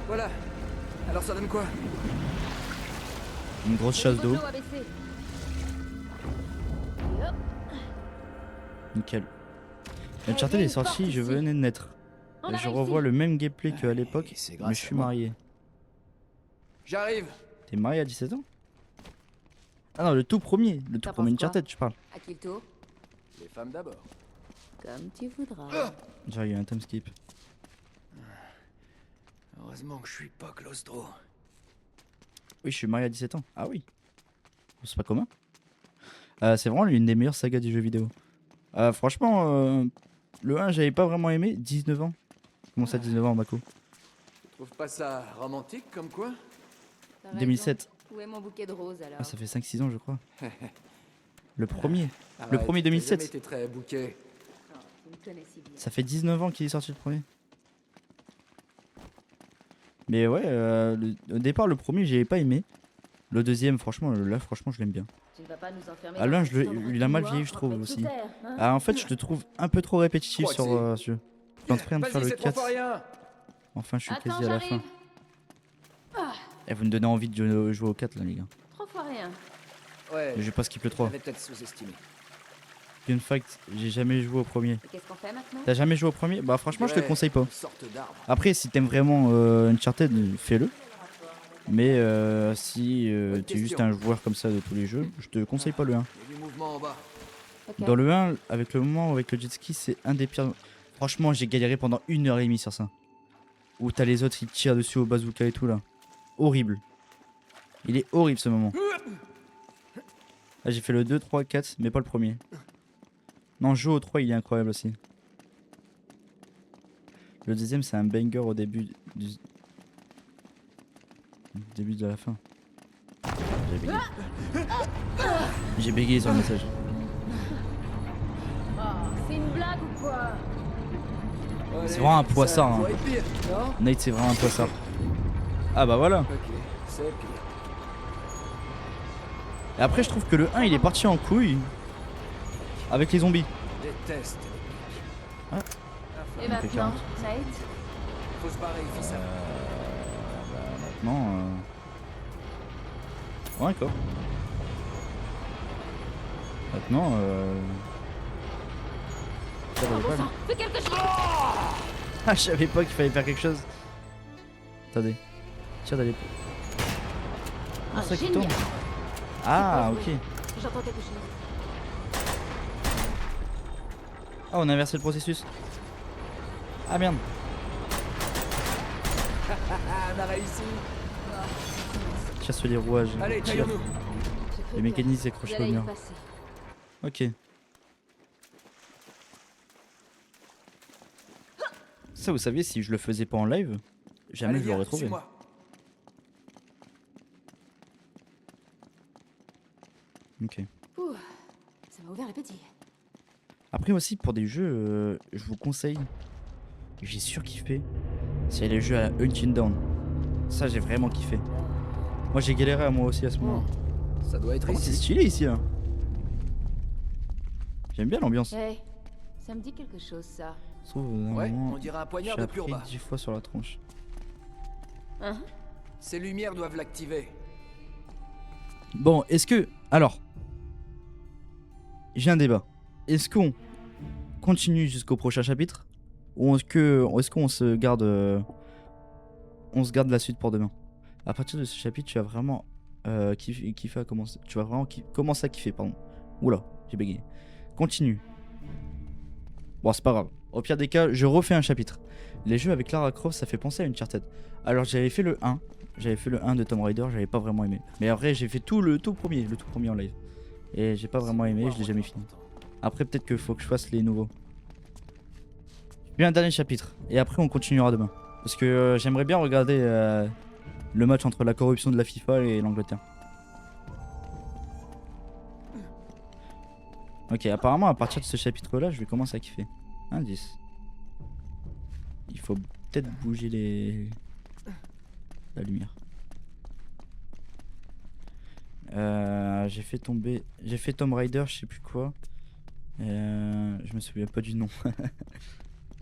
Voilà. Alors ça donne quoi?
Une grosse chasse d'eau.
Niveau de l'eau abaissé. Et hop.
Nickel. Uncharted est sorti, je venais de naître.
On a
Je
réussi.
revois le même gameplay qu'à l'époque,
c'est
mais
grâce
je
à
suis
moi.
marié.
J'arrive.
T'es marié à 17 ans? Ah non, le tout premier
T'en
premier
penses quoi?
Uncharted, tu parles.
À qui le tour?
Les femmes d'abord.
Comme tu voudras.
Genre, il y a eu un time skip.
Heureusement que je suis pas claustro.
Oui, je suis marié à 17 ans. Ah oui. C'est pas commun. C'est vraiment l'une des meilleures sagas du jeu vidéo. Franchement, le 1, j'avais pas vraiment aimé. 19 ans. Comment ça, 19 ans, Mako?
Tu trouves pas ça romantique comme quoi?
T'as raison.
2007.
Où est mon bouquet de roses alors?
Ah, ça fait 5-6 ans, je crois. Le premier.
Arrête,
premier
t'as
2007.
jamais été très bouquet.
Non, tu me connais si bien.
Ça fait 19 ans qu'il est sorti le premier. Mais ouais, au départ, le premier, j'avais pas aimé. Le deuxième, franchement, là, franchement, je l'aime bien.
Tu ne vas pas nous enfermer.
Ah,
dans
là,
un
je le-
petit endroit
il a mal
tout
vieilli,
noir,
je trouve,
trempé
aussi.
sous terre, hein.
Ah, en fait, je le trouve un peu trop répétitif sur ce jeu. Je suis en train de faire
Vas-y,
le
c'est trop
4.
pas rien.
Enfin, je suis
Attends,
quasi à la fin.
j'arrive.
Et vous me donnez envie de jouer au 4 là, les gars.
3 fois rien.
Ouais.
Mais je vais pas skip le 3.
J'avais peut-être sous-estimé.
Gunfight, j'ai jamais joué au premier.
Et qu'est-ce qu'on fait maintenant?
T'as jamais joué au premier? Bah, franchement, je te
Ouais,
conseille pas.
Une sorte d'arbre.
Après, si t'aimes vraiment Uncharted, fais-le. Mais si
Bonne
t'es juste
question.
un joueur comme ça de tous les jeux, je te conseille pas le 1.
Il y a du mouvement en bas.
Ok.
Dans le 1, avec le moment avec le jet ski, c'est un des pires. Franchement, j'ai galéré pendant 1h30 sur ça. Où t'as les autres qui tirent dessus au bazooka et tout là. Horrible. Il est horrible ce moment. Là, j'ai fait le 2, 3, 4, mais pas le premier. Non, joue au 3, il est incroyable aussi. Le deuxième, c'est un banger au début du. Début de la fin. J'ai bégayé. J'ai bégayé sur le message.
Oh, c'est une blague ou quoi?
C'est vraiment un poissard, hein.
Ça pourrait être pire, non?
Nate, c'est vraiment un poissard. Ah bah voilà.
Ok, c'est pire.
Et après, je trouve que le 1, il est parti en couille. Avec les zombies.
Je déteste les pics.
Et
Ok,
maintenant,
40.
Nate?
Faut se barrer, fils.
Maintenant. Ouais, d'accord. Maintenant, ça valait pas, là.
Fais quelque chose!
Ah, je savais pas qu'il fallait faire quelque chose. Attendez. Tire d'aller.
Ah,
C'est ça qui
génial.
tourne. Ah,
C'est pas
ok.
J'entends quelque chose.
Ah, on a inversé le processus. Ah merde.
Ah, on a réussi.
Tire sur les rouages.
Allez,
Tire.
taillons-nous.
J'ai cru
Les
que
mécanismes
vous
s'accrochent au
allez y
mur.
passer.
Ok. Ça, vous savez, si je le faisais pas en live, jamais
Allez,
je l'aurais
viens,
trouvé.
suis-moi.
Ok.
Ouh, ça m'a ouvert l'appétit.
Après aussi pour des jeux, je vous conseille, j'ai surkiffé, c'est les jeux à la Until Dawn. Ça j'ai vraiment kiffé. Moi j'ai galéré à moi aussi à ce moment.
Ça doit être
Oh, c'est
ici.
stylé ici hein. J'aime bien l'ambiance.
Hey, ça me dit quelque chose, ça.
Je trouve d'un
Ouais,
moment,
on dirait un
je
poignard
suis
de plus
appris
bas.
10 fois sur la tronche.
Hein?
Ces lumières doivent l'activer.
Bon, est-ce que... Alors, j'ai un débat. Est-ce qu'on continue jusqu'au prochain chapitre ou est-ce qu'on se garde on se garde la suite pour demain? À partir de ce chapitre, tu vas vraiment kiffer à commencer. Tu vas vraiment commencer à kiffer, pardon. Oula, j'ai bégayé. Continue. Bon, c'est pas grave. Au pire des cas, je refais un chapitre. Les jeux avec Lara Croft, ça fait penser à Uncharted. Alors, j'avais fait le 1. J'avais fait le 1 de Tomb Raider, j'avais pas vraiment aimé. Mais après, j'ai fait le tout premier en live. Et j'ai pas vraiment aimé, je l'ai jamais fini. Après, peut-être qu'il faut que je fasse les nouveaux. Puis un dernier chapitre. Et après, on continuera demain. Parce que j'aimerais bien regarder le match entre la corruption de la FIFA et l'Angleterre. Ok, apparemment, à partir de ce chapitre-là, je vais commencer à kiffer. Indice. Il faut peut-être bouger la lumière. J'ai fait Tomb Raider, je sais plus quoi. Je me souviens pas du nom.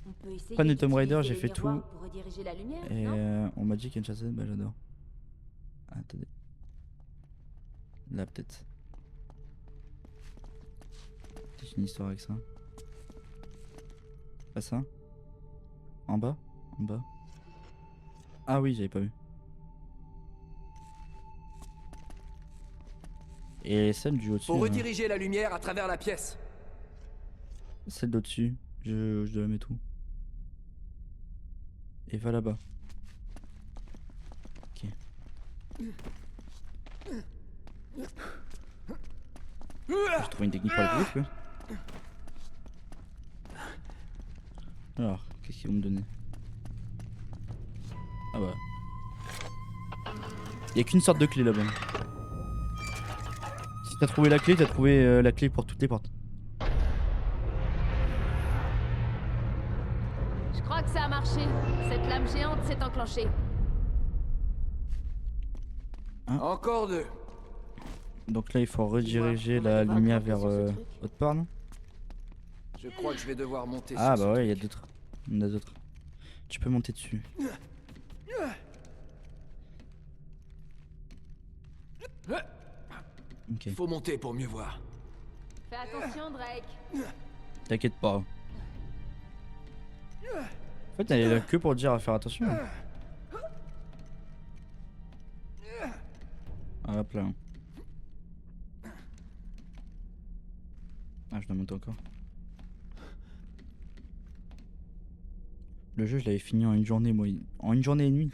On peut essayer
Fan de Tomb Raider,
d'utiliser
j'ai
les
fait
miroirs
tout.
pour rediriger la lumière,
Et
non?
on m'a dit qu'Uncharted, bah j'adore. Ah, attendez. Là peut-être. J'ai une histoire avec ça. Pas ça? En bas? En bas? Ah oui, j'avais pas vu. Et celle du au-dessus.
Faut rediriger la lumière à travers la pièce.
Celle d'au-dessus, je dois la mettre où? Et va là-bas. Ok. J'ai trouvé une technique pour aller plus vite, quoi. Alors, qu'est-ce qu'ils vont me donner? Ah bah. Y'a qu'une sorte de clé là-bas. Si t'as trouvé la clé, t'as trouvé la clé pour toutes les portes.
Je crois que ça a marché. Cette lame géante s'est enclenchée.
Encore deux.
Donc là, il faut rediriger
on va
la
devoir
lumière
grimper
vers
sur ce truc.
autre part, non?
Je crois que je vais devoir monter
Ah
sur
bah
ce
ouais, il y a
truc.
d'autres. Il y en a d'autres. Tu peux monter dessus. Ok,
Faut monter pour mieux voir.
Fais attention, Drake.
t'inquiète pas. En fait, elle est là que pour dire à faire attention. Ah, hop là. Ah, je dois monter encore. Le jeu, je l'avais fini en une journée, moi. En une journée et demie.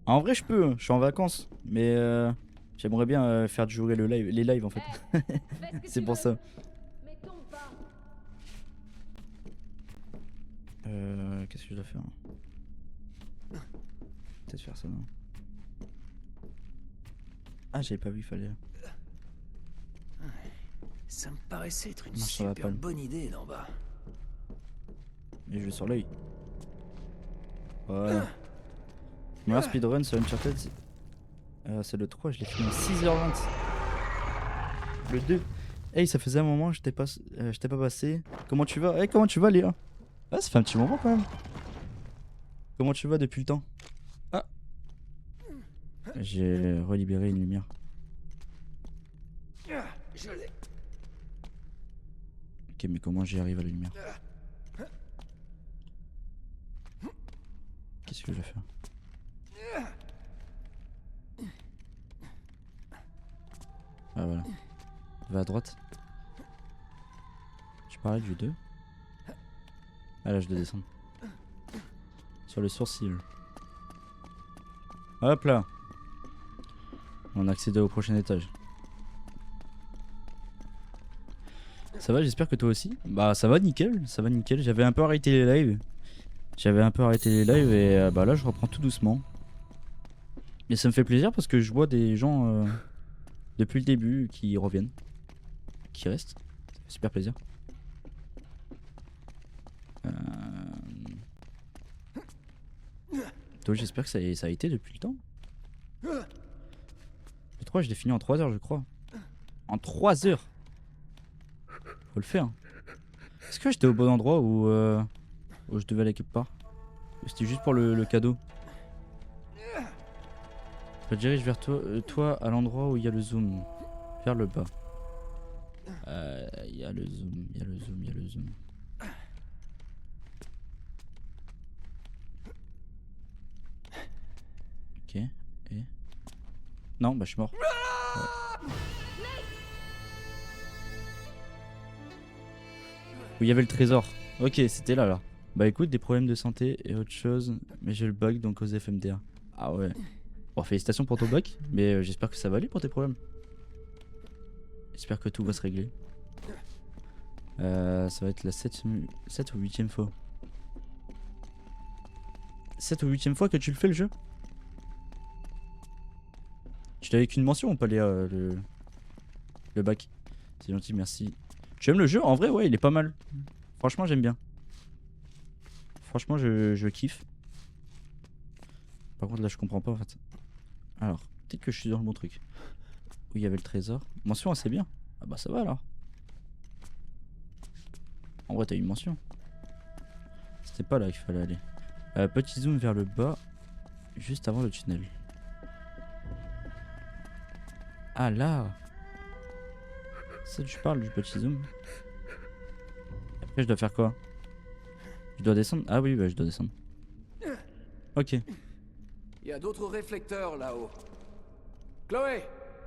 En vrai, je peux. Je suis en vacances. Mais j'aimerais bien faire durer les lives, en fait. C'est pour ça.
Mais tombe pas.
Qu'est-ce que je dois faire? Peut-être faire ça, non? Ah, j'avais pas vu, il fallait.
Ça me paraissait être une
Non, ça va
super
pas.
bonne idée d'en bas.
Et je vais sur l'œil. Voilà. Meilleur speedrun sur Uncharted, c'est le 3, je l'ai fini en 6h20. Le 2. Hey, ça faisait un moment, j'étais pas passé. Comment tu vas? Hey, comment tu vas, Léa? Ah, ça fait un petit moment quand même. Comment tu vas depuis le temps? Ah. J'ai relibéré une lumière.
Je l'ai.
Ok, mais comment j'y arrive à la lumière? Qu'est-ce que je vais faire? Ah voilà. Va à droite. Tu parlais du 2? Ah là je dois descendre. Sur le sourcil. Hop là. On a accédé au prochain étage. Ça va, j'espère que toi aussi. Bah ça va nickel, J'avais un peu arrêté les lives. Et bah là je reprends tout doucement. Et ça me fait plaisir parce que je vois des gens depuis le début qui reviennent. Qui restent. Ça fait super plaisir. Toi, j'espère que ça a été depuis le temps. Le 3, je l'ai fini en 3 heures, je crois. En 3 heures. Faut le faire. Est-ce que j'étais au bon endroit où je devais aller quelque part? C'était juste pour le cadeau. Je me dirige vers toi à l'endroit où il y a le zoom. Vers le bas. Il y a le zoom, il y a le zoom, il y a le zoom. Ok, et... Non, bah je suis mort. Ouais. Où il y avait le trésor. Ok, c'était là. Bah écoute, des problèmes de santé et autre chose. Mais j'ai le bug donc aux FMDA. Ah ouais. Bon, félicitations pour ton bug. Mais j'espère que ça va aller pour tes problèmes. J'espère que tout va se régler. Ça va être la 7 ou 8ème fois. 7 ou 8ème fois que tu le fais le jeu? Tu l'as avec une mention ou pas Léa le bac? C'est gentil, merci. Tu aimes le jeu? En vrai, ouais, il est pas mal. Franchement, j'aime bien. Franchement, je kiffe. Par contre, là, je comprends pas en fait. Alors, peut-être que je suis dans le bon truc. Où il y avait le trésor. Mention assez bien. Ah bah ça va alors. En vrai, t'as une mention. C'était pas là qu'il fallait aller. Petit zoom vers le bas. Juste avant le tunnel. Ah là. Ça tu parles du petit zoom. Après je dois faire quoi? Je dois descendre? Ah oui bah je dois descendre. Ok.
Il y a d'autres réflecteurs là-haut. Chloé,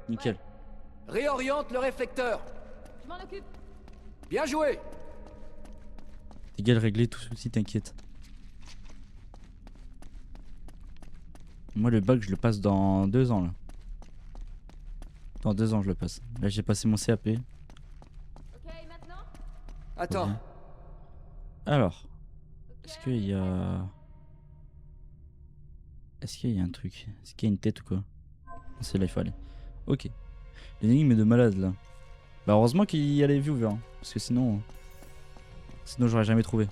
Nickel.
réoriente le réflecteur.
Je m'en occupe.
Bien joué.
Égal réglé, tout souci, t'inquiète. Moi le bac je le passe dans 2 ans là. Dans 2 ans je le passe. Là j'ai passé mon CAP.
Ok, maintenant?
Attends,
Ouais. Alors. Est-ce qu'il y a... Est-ce qu'il y a un truc? Est-ce qu'il y a une tête ou quoi? C'est là il faut aller. Ok. L'énigme de malade là. Bah heureusement qu'il y a les views hein, parce que sinon... Sinon j'aurais jamais trouvé.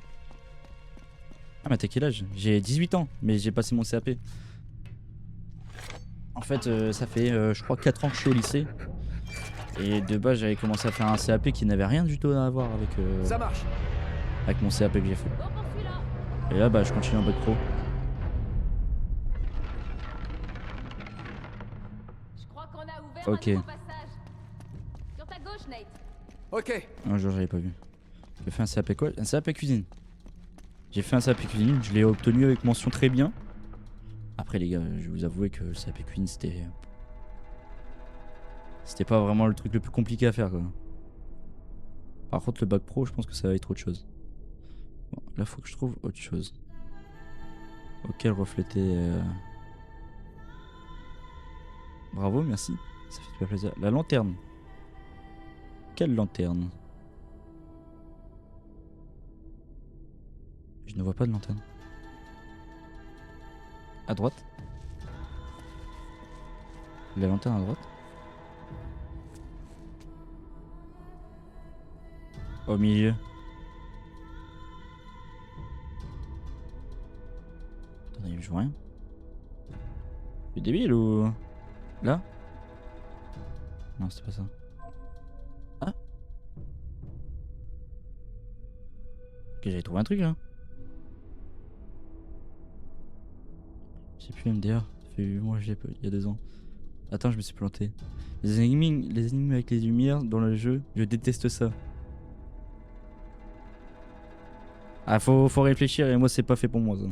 Ah mais t'as quel âge? J'ai 18 ans mais j'ai passé mon CAP. En fait ça fait je crois 4 ans que je suis au lycée. Et de base j'avais commencé à faire un CAP qui n'avait rien du tout à voir
ça marche.
avec mon CAP que j'ai fait.
Bon pour celui-là.
Et là bah je continue en bac pro.
Je crois qu'on a ouvert
Ok.
un nouveau passage. Sur ta gauche, Nate.
Ok,
Un jour j'avais pas vu. J'ai fait un CAP quoi? Un CAP cuisine. J'ai fait un CAP cuisine, je l'ai obtenu avec mention très bien. Après les gars, je vais vous avouer que le CAP cuisine c'était... C'était pas vraiment le truc le plus compliqué à faire quoi. Par contre le bac pro je pense que ça va être autre chose. Bon, là faut que je trouve autre chose. Auquel refléter... Bravo, merci. Ça fait super plaisir. La lanterne. Quelle lanterne? Je ne vois pas de lanterne. À droite? La lanterne à droite? Au milieu? Attendez, je vois rien. Je suis débile ou... Là? Non, c'est pas ça. Ah? Ok, j'avais trouvé un truc là. J'ai plus MDR. Ça fait 8 mois, je l'ai pas il y a 2 ans. Attends, je me suis planté. Les énigmes avec les lumières dans le jeu, je déteste ça. Ah, faut réfléchir et moi, c'est pas fait pour moi ça.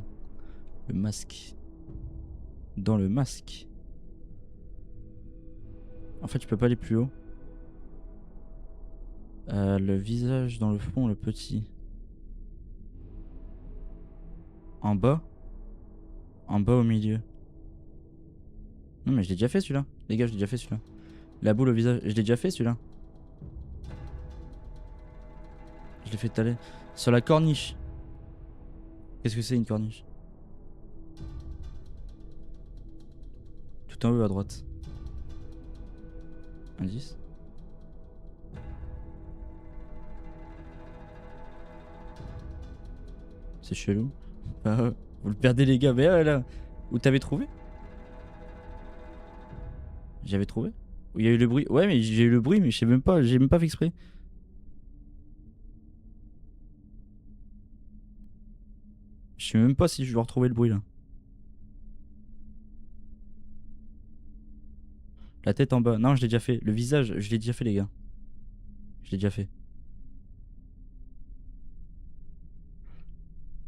Le masque. Dans le masque. En fait, je peux pas aller plus haut. Le visage dans le fond, le petit. En bas? En bas au milieu. Non mais je l'ai déjà fait celui-là. Les gars, je l'ai déjà fait celui-là. La boule au visage, je l'ai déjà fait celui-là. Je l'ai fait tout à l'heure. Sur la corniche. Qu'est-ce que c'est une corniche? Tout en haut à droite. Indice. C'est chelou. Vous le perdez les gars, mais là. Où t'avais trouvé? J'avais trouvé? Où il y a eu le bruit? Ouais, mais j'ai eu le bruit, mais je sais même pas, j'ai même pas fait exprès. Je sais même pas si je dois retrouver le bruit là. La tête en bas. Non, je l'ai déjà fait. Le visage, je l'ai déjà fait, les gars. Je l'ai déjà fait.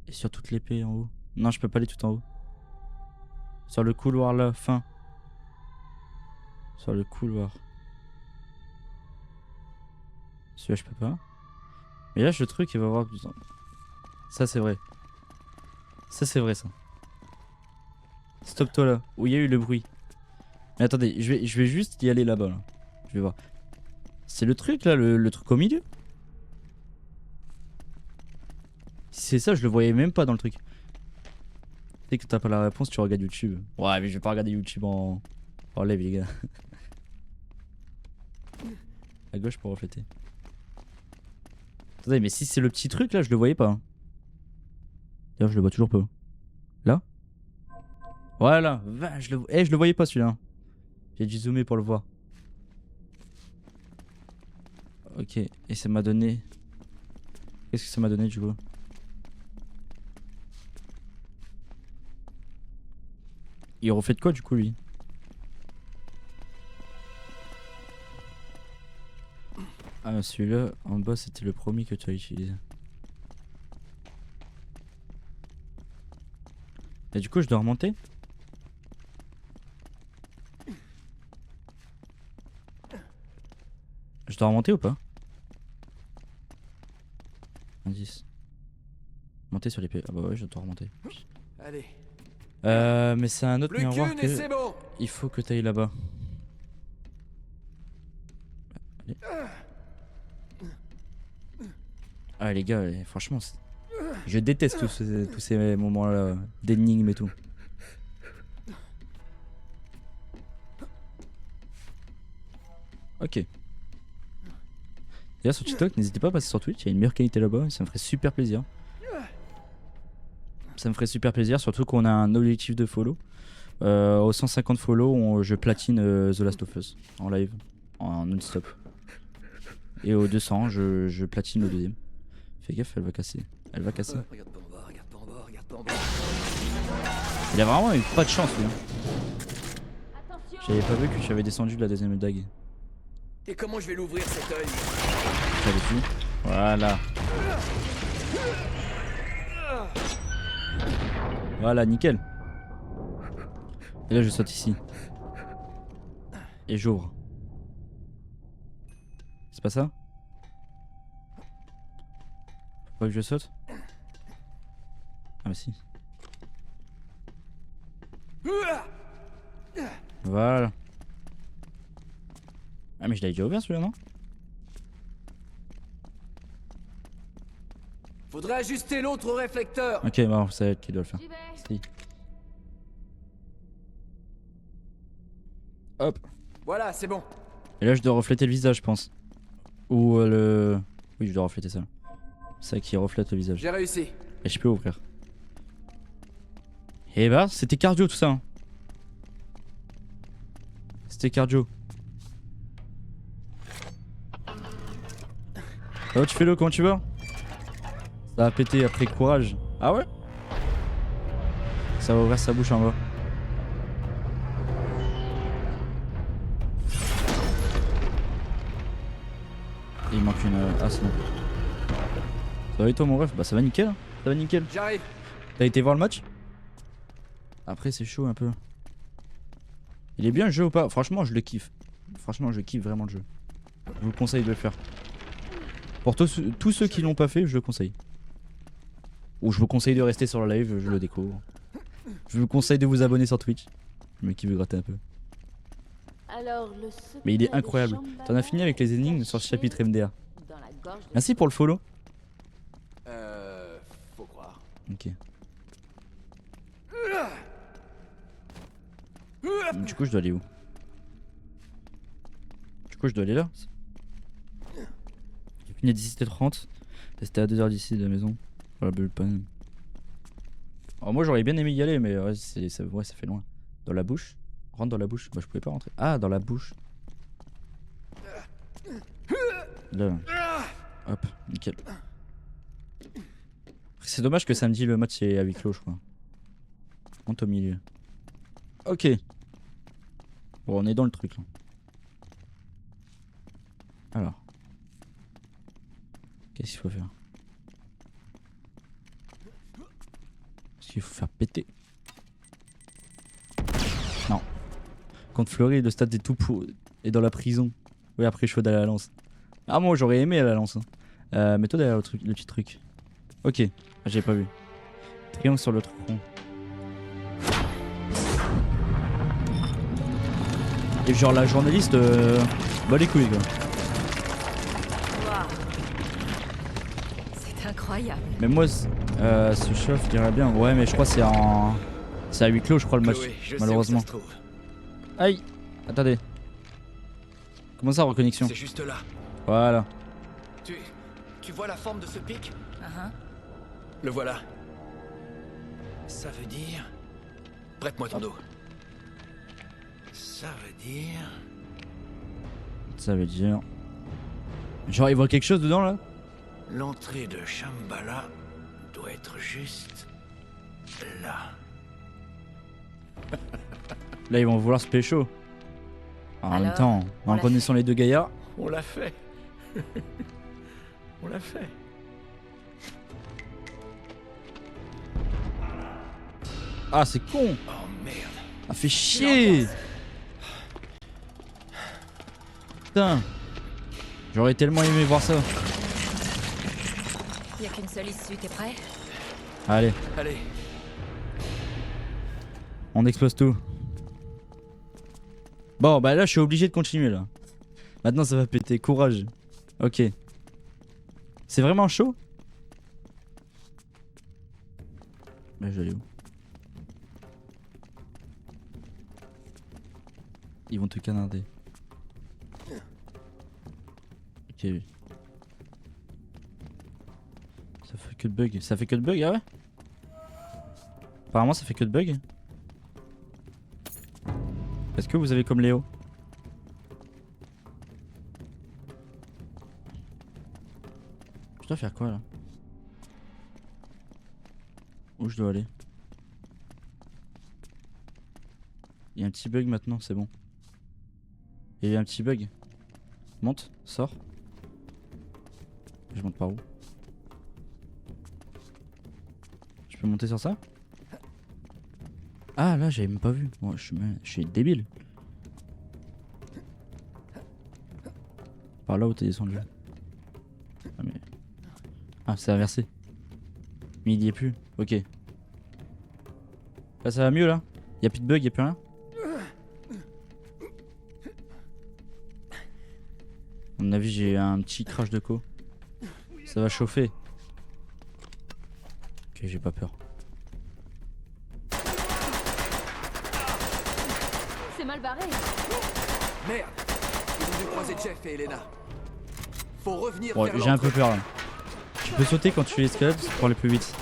Et sur toute l'épée en haut. Non, je peux pas aller tout en haut. Sur le couloir là, fin. Sur le couloir. Celui-là, je peux pas. Mais là, le truc, il va voir. Ça, c'est vrai. Ça, c'est vrai, ça. Stop-toi là. Où il y a eu le bruit. Mais attendez, je vais juste y aller là-bas. Là. Je vais voir. C'est le truc là, le truc au milieu. Si c'est ça, je le voyais même pas dans le truc. Dès que t'as pas la réponse, tu regardes YouTube. Ouais, mais je vais pas regarder YouTube en live, les gars. À gauche pour refléter. Attendez, mais si c'est le petit truc là, je le voyais pas. D'ailleurs, je le vois toujours pas. Là? Voilà, je le voyais pas celui-là. J'ai dû zoomer pour le voir. Ok, et ça m'a donné. Qu'est-ce que ça m'a donné du coup? Il refait de quoi du coup lui? Ah, celui-là en bas c'était le premier que tu as utilisé. Et du coup je dois remonter? Je dois remonter ou pas? Indice. Monter sur l'épée. Ah bah ouais, je dois remonter.
Allez.
Mais c'est un autre
Plus
miroir
qu'une
que...
et c'est bon.
Il faut que tu ailles là-bas. Allez. Ah les gars, franchement, je déteste tous ces moments-là d'énigmes et tout. Ok. D'ailleurs sur TikTok, n'hésitez pas à passer sur Twitch, il y a une meilleure qualité là-bas, ça me ferait super plaisir. Ça me ferait super plaisir, surtout qu'on a un objectif de follow. Aux 150 follow, je platine The Last of Us en live, en non-stop. Et aux 200, je platine le deuxième. Fais gaffe, elle va casser. Elle va casser.
Regarde pas en bas, regarde pas en bas, regarde pas en bas.
Il a vraiment eu pas de chance lui. J'avais pas vu que tu avais descendu de la deuxième dague.
Et comment je vais l'ouvrir cet œil?
J'avais vu. Voilà. Voilà, nickel. Et là je saute ici. Et j'ouvre. C'est pas ça? Faut pas que je saute? Ah bah si. Voilà. Ah mais je l'avais déjà ouvert celui-là non?
Faudrait ajuster l'autre réflecteur.
Ok bon vous savez qui doit le faire. Si. Hop.
Voilà, c'est bon.
Et là je dois refléter le visage je pense. Ou le... Oui je dois refléter ça. C'est ça qui reflète le visage.
J'ai réussi.
Et je peux ouvrir. Et bah c'était cardio tout ça. Hein. C'était cardio. Oh tu fais le comment tu vas? Ça a pété après courage. Ah ouais? Ça va ouvrir sa bouche en bas. Et il manque une... Ah c'est bon. Ça va et toi mon ref? Bah ça va nickel hein. Ça va nickel.
J'arrive.
T'as été voir le match? Après c'est chaud un peu. Il est bien le jeu ou pas? Franchement je le kiffe. Franchement je kiffe vraiment le jeu. Je vous conseille de le faire. Pour tous ceux qui l'ont pas fait, je le conseille. Ou je vous conseille de rester sur le live, je le découvre. Je vous conseille de vous abonner sur Twitch. Le mec qui veut gratter un peu.
Alors,
Mais il est incroyable. T'en as fini avec les énigmes sur ce chapitre MDR. Merci pour le follow.
Faut croire.
Ok. Du coup je dois aller où? Du coup je dois aller là. J'ai fini à 17h30. C'était à 2h d'ici de la maison. Voilà, bulle panne. Alors moi j'aurais bien aimé y aller, mais ouais, ouais, ça fait loin. Dans la bouche? Rentre dans la bouche. Bah je pouvais pas rentrer. Ah, dans la bouche. Là. Hop, nickel. C'est dommage que samedi le match est à huis clos, je crois. Monte au milieu. Ok. Bon, on est dans le truc là. Alors. Qu'est-ce qu'il faut faire? Est-ce qu'il faut faire péter? Non. Contre Fleury, le stade est tout pour... est dans la prison. Oui, après je suis d'aller à la lance. Ah, moi j'aurais aimé à la lance. Mets-toi derrière le petit truc. Ok, j'ai pas vu. Triangle sur le truc rond. Et genre la journaliste, bah les couilles quoi.
Waouh. C'est incroyable.
Mais moi, ce chef, je dirais bien. Ouais, mais je crois que c'est en. C'est à huis clos, je crois, le match.
Chloé, je sais où
Malheureusement.
ça se trouve.
Aïe! Attendez. Comment ça, reconnexion?
C'est juste là.
Voilà.
Tu vois la forme de ce pic?
Uh-huh.
Le voilà. Ça veut dire... Prête-moi ton dos. Ça veut dire...
Ça veut dire. Genre, il voit quelque chose dedans là?
L'entrée de Shambhala doit être juste... là.
Là, ils vont vouloir se pécho. En même
Alors,
temps,
on
en
l'a
connaissant les deux gaillards.
On l'a fait. On l'a fait.
Ah, c'est con!
Oh merde.
Ah, fait chier! Putain! J'aurais tellement aimé voir ça.
Y a qu'une seule issue, t'es prêt?
Allez,
Allez.
on explose tout. Bon, bah là, je suis obligé de continuer là. Maintenant, ça va péter. Courage. Ok. C'est vraiment chaud? Bah, je vais aller où? Ils vont te canarder. Ok. Ça fait que de bug. Ça fait que de bug, ah ouais? Apparemment, ça fait que de bug. Est-ce que vous avez comme Léo? Je dois faire quoi là? Où je dois aller? Il y a un petit bug maintenant, c'est bon. Il y a un petit bug. Monte, sors. Je monte par où? Je peux monter sur ça? Ah là, j'avais même pas vu. Moi, je suis débile. Par là où t'es descendu. Ah mais... Ah, c'est inversé. Mais il y est plus. Ok. Là, ça va mieux là? Y'a plus de bug, y'a plus rien? À mon avis, j'ai un petit crash de co. Ça va chauffer. Ok, j'ai pas peur.
C'est mal barré.
Merde. Ils ont dû croiser Jeff et Elena. Faut revenir
Bon,
vers
j'ai un peu
l'entrée.
peur là. Tu peux sauter quand tu fais l'escalade pour aller plus vite.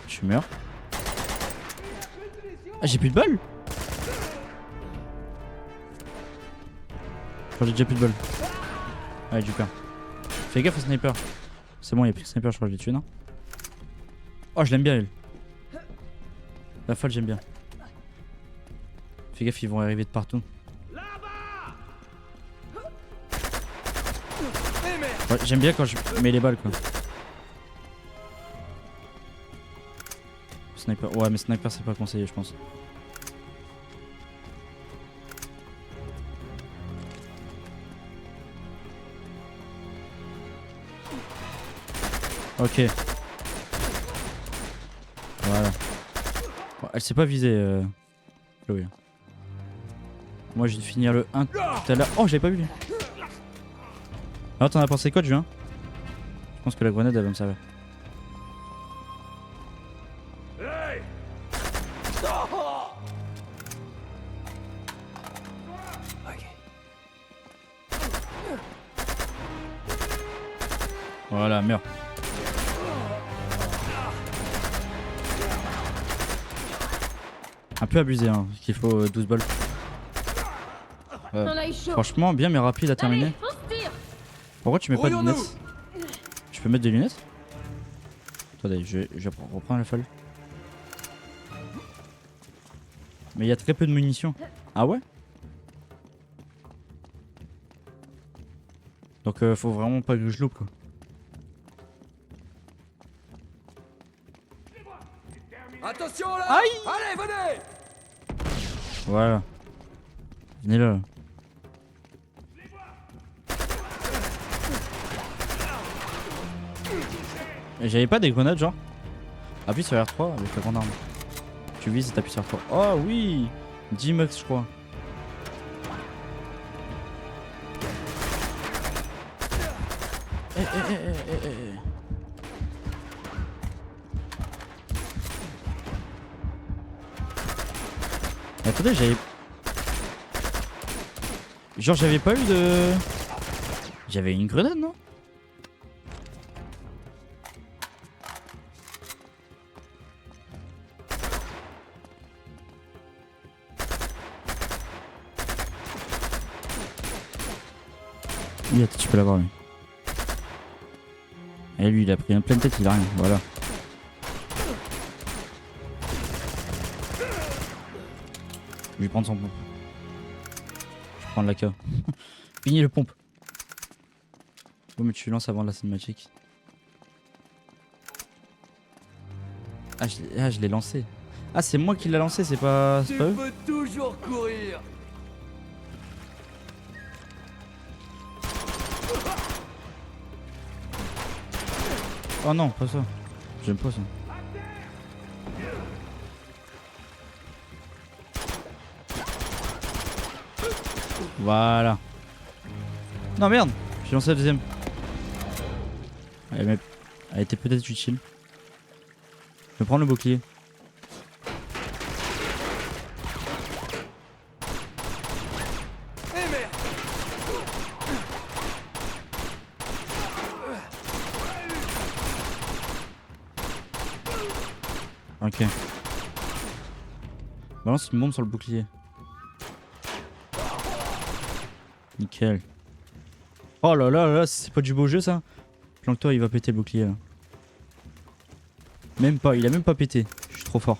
Je meurs. Ah, j'ai plus de balles. Je crois que j'ai déjà plus de balles. Ouais, du coup. Fais gaffe au sniper. C'est bon, y'a plus de sniper, je crois que je l'ai tué, non? Oh, je l'aime bien elle. La folle, j'aime bien. Fais gaffe, ils vont arriver de partout. Ouais, j'aime bien quand je mets les balles quoi. Sniper, ouais mais sniper c'est pas conseillé je pense. Ok. Voilà. Bon, elle s'est pas visée Chloé. Moi j'ai dû finir le 1 tout à l'heure. Oh j'avais pas vu lui. Alors t'en as pensé quoi de juin? Je pense que la grenade elle va me servir.
Ok.
Voilà, meurs. Un peu abusé, hein, parce qu'il faut 12 balles.
On a eu chaud.
Franchement, bien mais rapide à terminer.
Allez, on se tire.
Pourquoi tu mets pas de
Brouillons-nous.
lunettes? Je peux mettre des lunettes? Attendez, je reprends la folle. Mais il y a très peu de munitions. Ah ouais? Donc faut vraiment pas que je loupe quoi.
Attention là.
Aïe.
Allez, venez.
Voilà. Venez là. Et j'avais pas des grenades genre? Appuie sur R3 avec la grande arme. Tu vises et t'appuies sur R3. Oh oui 10 max je crois. Attendez, j'avais... Genre j'avais pas eu de... J'avais une grenade non? Oui, attends, tu peux l'avoir lui. Et lui il a pris un plein de tête, il a rien, voilà. Je vais prendre son pompe. Je vais prendre la K. Fini le pompe. Bon mais tu lances avant la cinématique. Ah je l'ai lancé. Ah c'est moi qui l'ai lancé, c'est pas
Tu
eux?
peux toujours courir.
Oh non, pas ça. J'aime pas ça. Voilà. Non merde, j'ai lancé la deuxième. Elle était peut-être utile. Je vais prendre le bouclier.
Eh merde.
Ok. Balance une bombe sur le bouclier. Nickel. Oh là là là, c'est pas du beau jeu ça. Planque-toi, il va péter le bouclier là. Même pas, il a même pas pété. Je suis trop fort.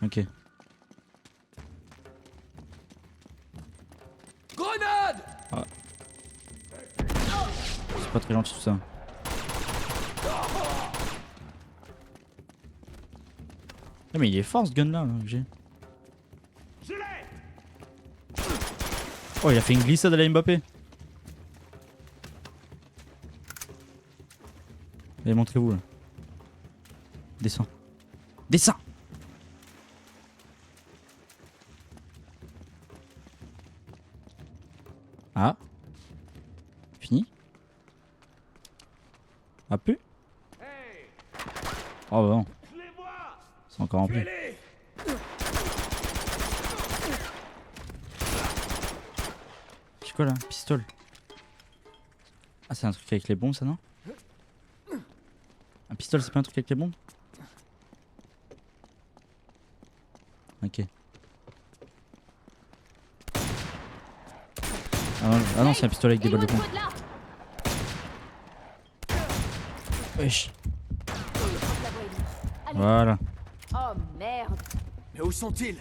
Ok.
Grenade.
C'est pas très gentil tout ça. Ah mais il est fort ce gun là, que j'ai. Oh il a fait une glissade à la Mbappé. Allez montrez-vous là. Descends. Descends. Ah. Fini. Ah plus. Oh bah non. C'est encore rempli. C'est quoi là? Pistole. Ah c'est un truc avec les bombes ça non? Un pistolet c'est pas un truc avec les bombes? Ok. Ah non c'est un pistolet avec des balles de pompe. Wesh. Voilà.
Oh merde,
Mais où sont-ils?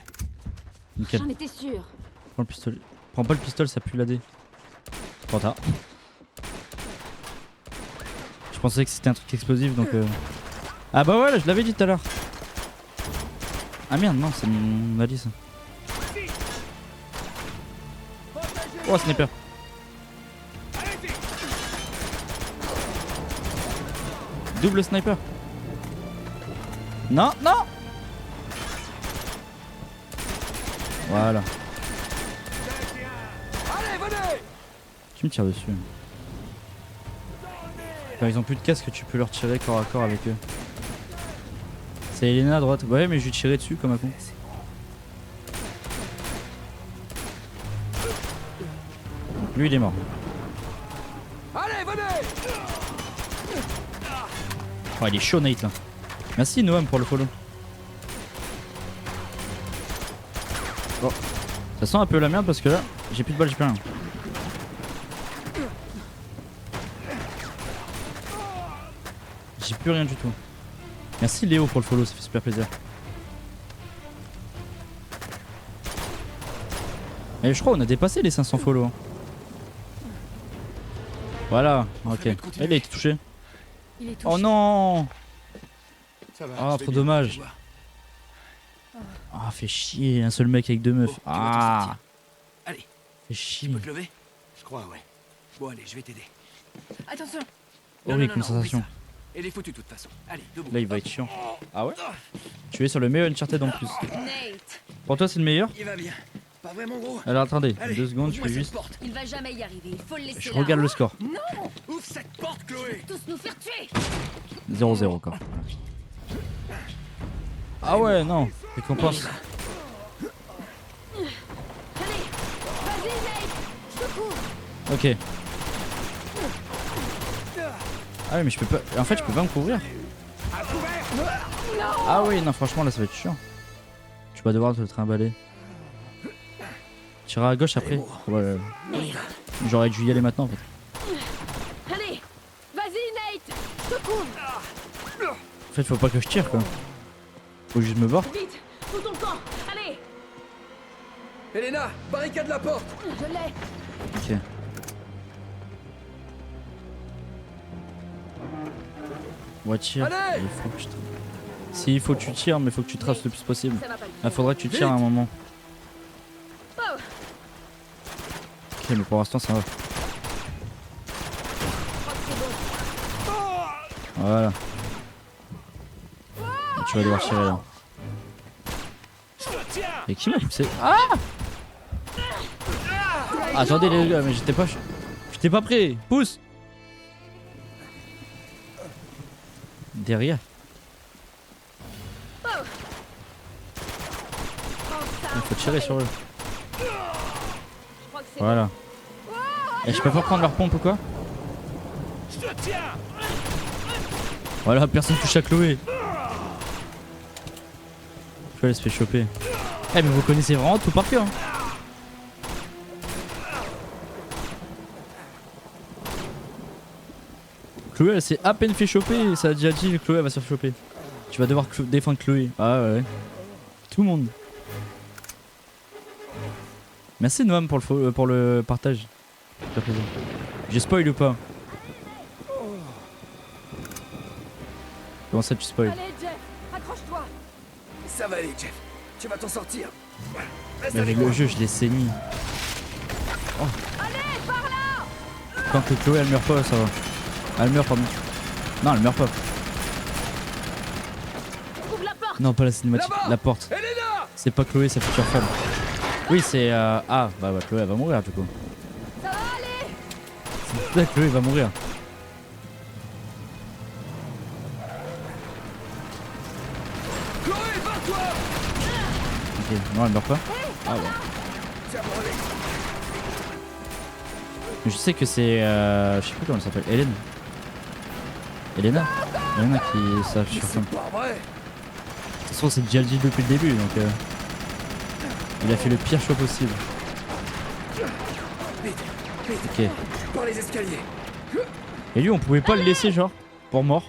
Nickel.
j'en étais sûr.
Prends le pistolet. Prends pas le pistolet, ça pue la dé. Trop tard. Je pensais que c'était un truc explosif donc Ah bah voilà, je l'avais dit tout à l'heure. Ah merde, non, c'est mon Ali ça. Oh, sniper. Double sniper. Non, non. Voilà.
Allez, venez.
Tu me tires dessus. Quand ils ont plus de casque, tu peux leur tirer corps à corps avec eux. C'est Elena à droite. Ouais, mais je lui tirais dessus comme un con. Donc lui, il est mort.
Allez, venez.
Oh, il est chaud, Nate là. Merci Noam pour le follow. Bon, ça sent un peu la merde parce que là, j'ai plus de balles, j'ai plus rien. J'ai plus rien du tout. Merci Léo pour le follow, ça fait super plaisir. Et je crois on a dépassé les 500 follow. Hein. Voilà, ok. Il a été touché.
Il est touché.
Oh non!
Ça va.
Ah,
je vais
trop
bien,
dommage.
tu vas voir.
Ah, fait chier, un seul mec avec deux meufs.
Bon, tu vas t'en
Ah,
sortir. Allez,
fait
tu
chier.
peux te lever?
Je crois, ouais.
Bon, allez, je vais t'aider.
Attention.
Horrible comme
oublie
sensation.
ça. Elle est foutue de toute façon. Allez, debout.
Là, il va être chiant. Ah ouais? Tu es sur le meilleur Uncharted en plus.
Nate,
Pour toi, c'est le meilleur?
Il va bien. Pas vraiment gros.
Alors attendez,
Allez,
2 secondes, je
ouvre-moi
fais
cette
juste.
porte.
il va jamais y arriver. Il faut le laisser
Je
là.
regarde le score.
Ouvre cette porte, Chloé.
Tous nous faire tuer.
0-0 encore. Ah ouais, non. Récompense.
Allez, vas-y Nate, je te couvre.
Ok. Ah oui, mais je peux pas. En fait, je peux pas me couvrir. Ah oui, non, franchement, là, ça va être chiant. Tu vas devoir te le trimballer. Tu iras à gauche après. Ouais, j'aurais dû y aller maintenant en fait.
Allez, vas-y Nate, je te couvre.
En fait, faut pas que je tire quoi. Faut juste me voir.
Vite, fous ton camp. Allez,
Elena, barricade la porte.
je l'ai.
Ok. Ouais, tire.
Allez.
Il faut que je tire. Si, il faut que tu tires, mais faut que tu traces le plus possible.
Ça va pas le faire.
Là, faudrait que tu tires à un moment. Ok, mais pour l'instant, ça va. Voilà. Et tu vas devoir tirer là. Et qui m'a poussé? Ah! Attendez les gars, mais j'étais pas prêt. Pousse! Derrière. Il faut tirer sur eux.
Je crois que c'est
Voilà. Et je peux pas prendre leur pompe ou quoi? Voilà, personne touche à Chloé. Chloé elle se fait choper. Eh mais vous connaissez vraiment tout par cœur. Hein. Chloé elle s'est à peine fait choper et ça a déjà dit Chloé elle va se faire choper. Tu vas devoir défendre Chloé. Ah ouais. Tout le monde. Merci Noam pour le partage. Ça fait plaisir. J'ai spoil ou pas? Comment ça tu spoil?
Allez Jeff, accroche-toi.
Ça va aller, Jeff. Tu vas t'en sortir. Reste
Mais
avec
le
moi.
jeu je l'ai saigné. Oh. Tant que Chloé elle meurt pas ça va. Ah, elle meurt pardon. Non elle meurt pas.
Ouvre la porte.
Non pas la cinématique,
Là-bas.
la porte.
Elena.
C'est pas Chloé sa future femme. Oui c'est ah bah Chloé elle va mourir du coup.
Ça va aller.
Là Chloé va mourir.
Chloé, barre-toi.
Ok, non elle meurt pas. Ah ouais.
Tiens, bon, allez.
Je sais que c'est je sais plus comment elle s'appelle. Hélène. Elena qui est sa future femme.
C'est pas vrai.
De toute façon c'est déjà dit depuis le début donc il a fait le pire choix possible.
Vite, vite.
Ok.
Par les escaliers.
Et lui on pouvait pas le laisser genre pour mort.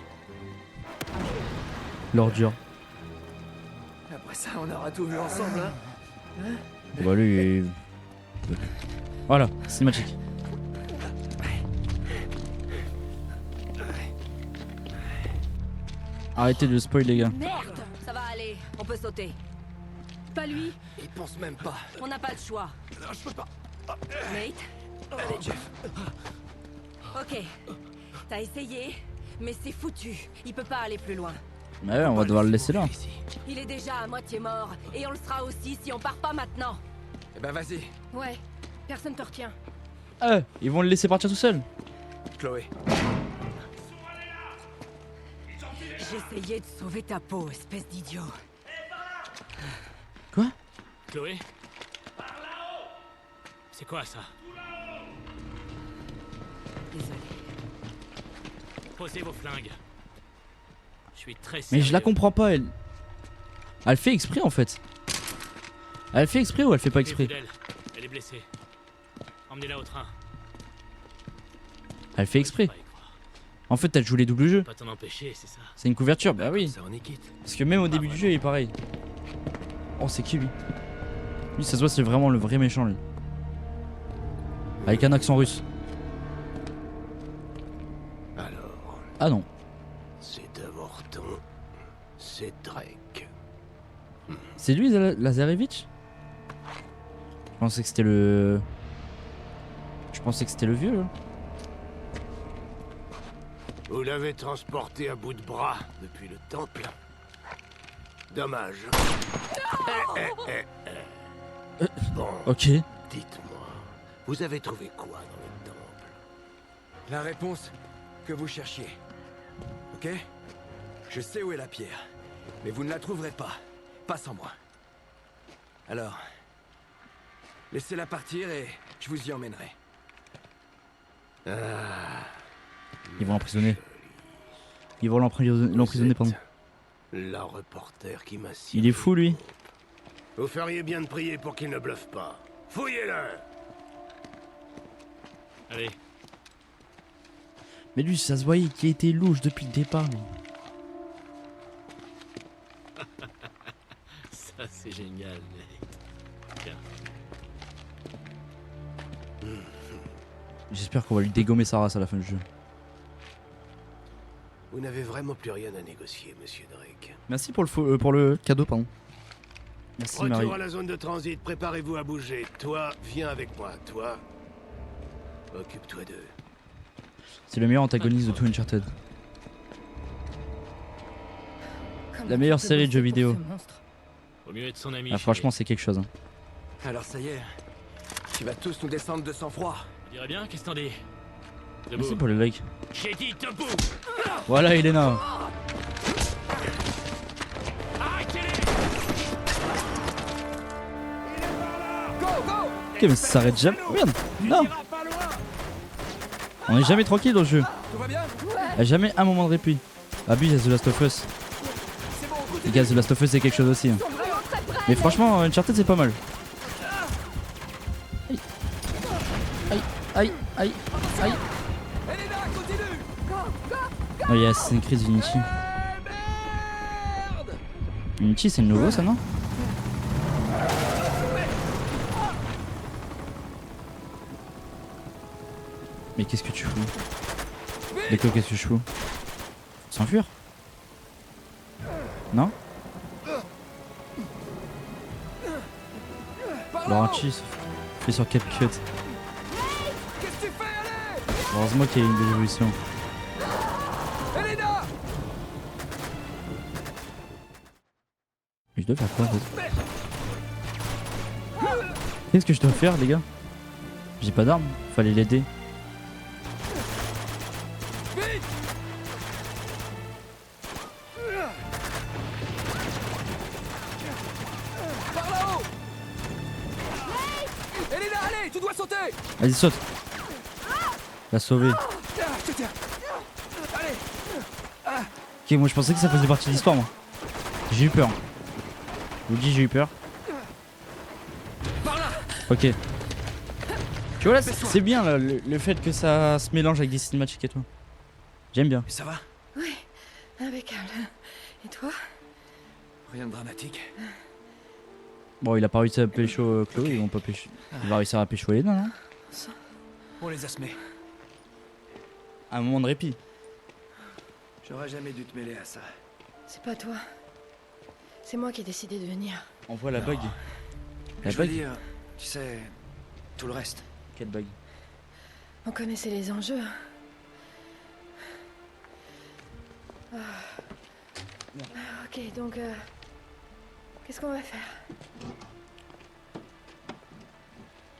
L'ordure.
Après ça, on aura tout vu ensemble, hein.
Bah lui il... Voilà, cinématique. Arrêtez de spoil les gars.
Merde. Ça va aller, on peut sauter. Pas lui,
Il pense même pas.
on n'a pas le choix.
Non, je peux pas.
Nate.
Allez, Jeff.
Ok. T'as essayé, mais c'est foutu. Il peut pas aller plus loin.
Bah ouais on va devoir le laisser là.
Ici.
Il est déjà à moitié mort, et on le sera aussi si on part pas maintenant.
Eh ben, vas-y,
Ouais, personne te retient.
Ils vont le laisser partir tout seul.
Chloé.
J'essayais de sauver ta peau, espèce d'idiot.
Quoi?
Chloé? C'est quoi ça?
Désolé.
Posez vos flingues. Je suis très
Mais
sérieux.
je la comprends pas, elle. Elle fait exprès en fait. Elle fait exprès ou elle fait pas exprès?
Occupez-vous d'elle. Elle est blessée. Emmenez-la au train.
Elle fait exprès.
Faut pas y croire.
En fait, elle joue les doubles jeux.
Pas t'en empêcher, c'est ça.
C'est une couverture, bah oui.
Ça en est quitte.
Parce que même au début du jeu, il est pareil. Oh, c'est qui lui? Lui, ça se voit, c'est vraiment le vrai méchant lui. Avec un accent russe.
Alors,
Ah non.
c'est Avorton, c'est Drake.
C'est lui, Lazarevitch? Je pensais que c'était le. Je pensais que c'était le vieux là.
Vous l'avez transporté à bout de bras depuis le temple. Dommage. Bon,
Ok.
dites-moi, vous avez trouvé quoi dans le temple?
La réponse que vous cherchiez. Ok? Je sais où est la pierre, mais vous ne la trouverez pas. Pas sans moi. Alors, laissez-la partir et je vous y emmènerai.
Ils vont l'emprisonner. Ils vont l'emprisonner, pardon.
La reporter qui m'a
Il est fou lui.
Vous feriez bien de prier pour qu'il ne bluffe pas. Fouillez-le!
Allez,
Mais lui, ça se voyait qu'il était louche depuis le départ. Lui.
ça c'est génial, mec. Tiens.
J'espère qu'on va lui dégommer sa race à la fin du jeu.
Vous n'avez vraiment plus rien à négocier, monsieur Drake.
Merci pour le cadeau, pardon. Merci Marie.
Retour à la zone de transit, préparez-vous à bouger. Toi, viens avec moi. Toi, occupe-toi d'eux.
C'est le meilleur antagoniste de tout Uncharted. La meilleure série de jeux vidéo.
Vaut mieux être son ami.
Ah, franchement, c'est quelque chose. Hein.
Alors ça y est, tu vas tous nous descendre de sang-froid.
On dirait bien, qu'est-ce que t'en dis?
Merci
Debout.
pour le like.
J'ai dit debout.
Voilà, Elena.
Arrêtez-les.
Ok, mais ça s'arrête jamais. Merde. Non. On est jamais tranquille dans le jeu.
Tout va bien?
Y a jamais un moment de répit. Abuse à The Last of Us. Les gars, The Last of Us c'est quelque chose aussi. Hein. Mais franchement, Uncharted c'est pas mal. Aïe, aïe, aïe, aïe.
Elena, continue!
Oh yes, c'est une crise Unity. Unity c'est le nouveau ça non? Mais qu'est-ce que tu fous? Déco, qu'est-ce que je fous? S'enfuir? Non? Laurenti fait sur CapCut.
Qu'est-ce que tu fais? Allez!
Heureusement qu'il y a une dévolution.
Elena!
Mais je dois faire quoi en fait? Qu'est-ce que je dois faire les gars? J'ai pas d'armes, fallait l'aider.
Vite! Par là-haut! Elena, allez, tu dois sauter!
Vas-y saute. La sauver.
Tiens, je te tiens. Allez!
Ok, moi je pensais que ça faisait partie de l'histoire moi. J'ai eu peur. Je vous dis j'ai eu peur.
Par là!
Ok. Tu vois là c'est bien là, le fait que ça se mélange avec des cinématiques et tout. J'aime bien.
Mais ça va?
Oui, impeccable. Et toi?
Rien de dramatique.
Bon il a pas réussi à pécho Chloé, ils vont pas pécho. Il va réussir à pécho Elena non?
On les a semés.
Un moment de répit.
J'aurais jamais dû te mêler à ça.
C'est pas toi. C'est moi qui ai décidé de venir.
On voit la bug. La
Je veux
bug?
dire, tu sais, tout le reste.
Quelle bug?
On connaissait les enjeux. Ah. Ok, donc... qu'est-ce qu'on va faire?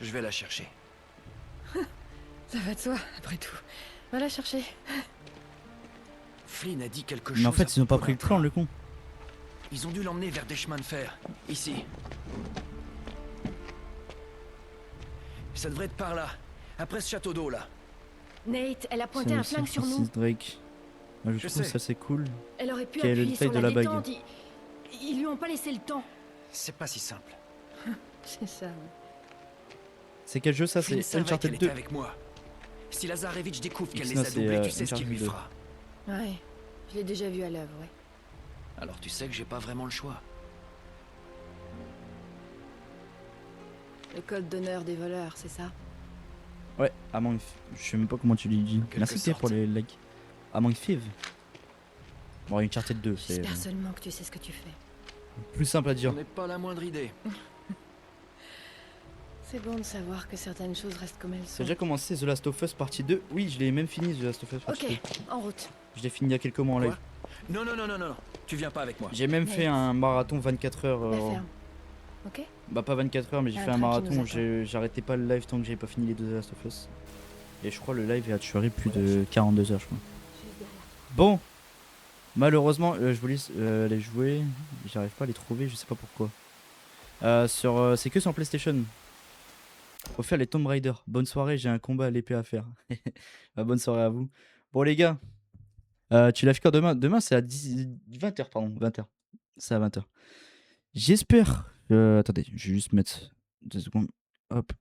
Je vais la chercher.
Ça va de soi, après tout. Va la chercher.
Flynn a dit quelque chose.
Mais en fait
à
ils ont pas
propos
pris le
d'un
plan le con.
Ils ont dû l'emmener vers des chemins de fer. Ici. Ça devrait être par là. Après ce château d'eau là.
Nate, elle a pointé un flingue sur nous.
Drake. Moi, je
Je
trouve
sais.
ça c'est cool.
Elle aurait pu
Quel est le
appuyer
détail
sur
de
la
la bague?
détente. Ils lui ont pas laissé le temps.
C'est pas si simple.
C'est ça. ouais.
C'est quel jeu ça?
Flynn
C'est
savait qu'elle
Uncharted
était
2.
avec moi. Si Lazarevich découvre qu'elle
Sinon,
les a
c'est,
doublés, tu sais ce
Uncharted
qu'il lui
2.
fera.
Ouais, je l'ai déjà vu à l'œuvre, ouais.
Alors tu sais que j'ai pas vraiment le choix.
Le code d'honneur des voleurs, c'est ça?
Ouais, Among. Je sais même pas comment tu lui dis.
quelque
Merci Pierre pour
sorte.
les likes. Among Thief. Bon, Uncharted 2, c'est
J'espère seulement que tu sais ce que tu fais.
plus simple à dire.
J'en ai pas la moindre idée.
C'est bon de savoir que certaines choses restent comme elles
T'as
sont.
déjà commencé The Last of Us partie 2? Oui, je l'ai même fini The Last of Us partie 2.
Ok, en route.
Je l'ai fini il y a quelques mois en live.
Non, non, non, non, non, non. Tu viens pas avec moi.
J'ai même fait un marathon 24 heures.
La ferme. Ok?
Bah pas 24 heures mais j'ai
Un
fait un
train qui nous
marathon,
attend.
j'arrêtais pas le live tant que j'avais pas fini les deux The Last of Us. Et je crois le live a duré plus de 42 heures je crois. Bon, malheureusement je voulais les jouer, j'arrive pas à les trouver, je sais pas pourquoi. C'est que sur PlayStation. Faut faire les Tomb Raider. Bonne soirée, j'ai un combat à l'épée à faire. Bah, bonne soirée à vous. Bon les gars, tu lâches quand demain? Demain c'est à 20h pardon, 20h. C'est à 20h. J'espère. Attendez, je vais juste mettre 2 secondes. Hop.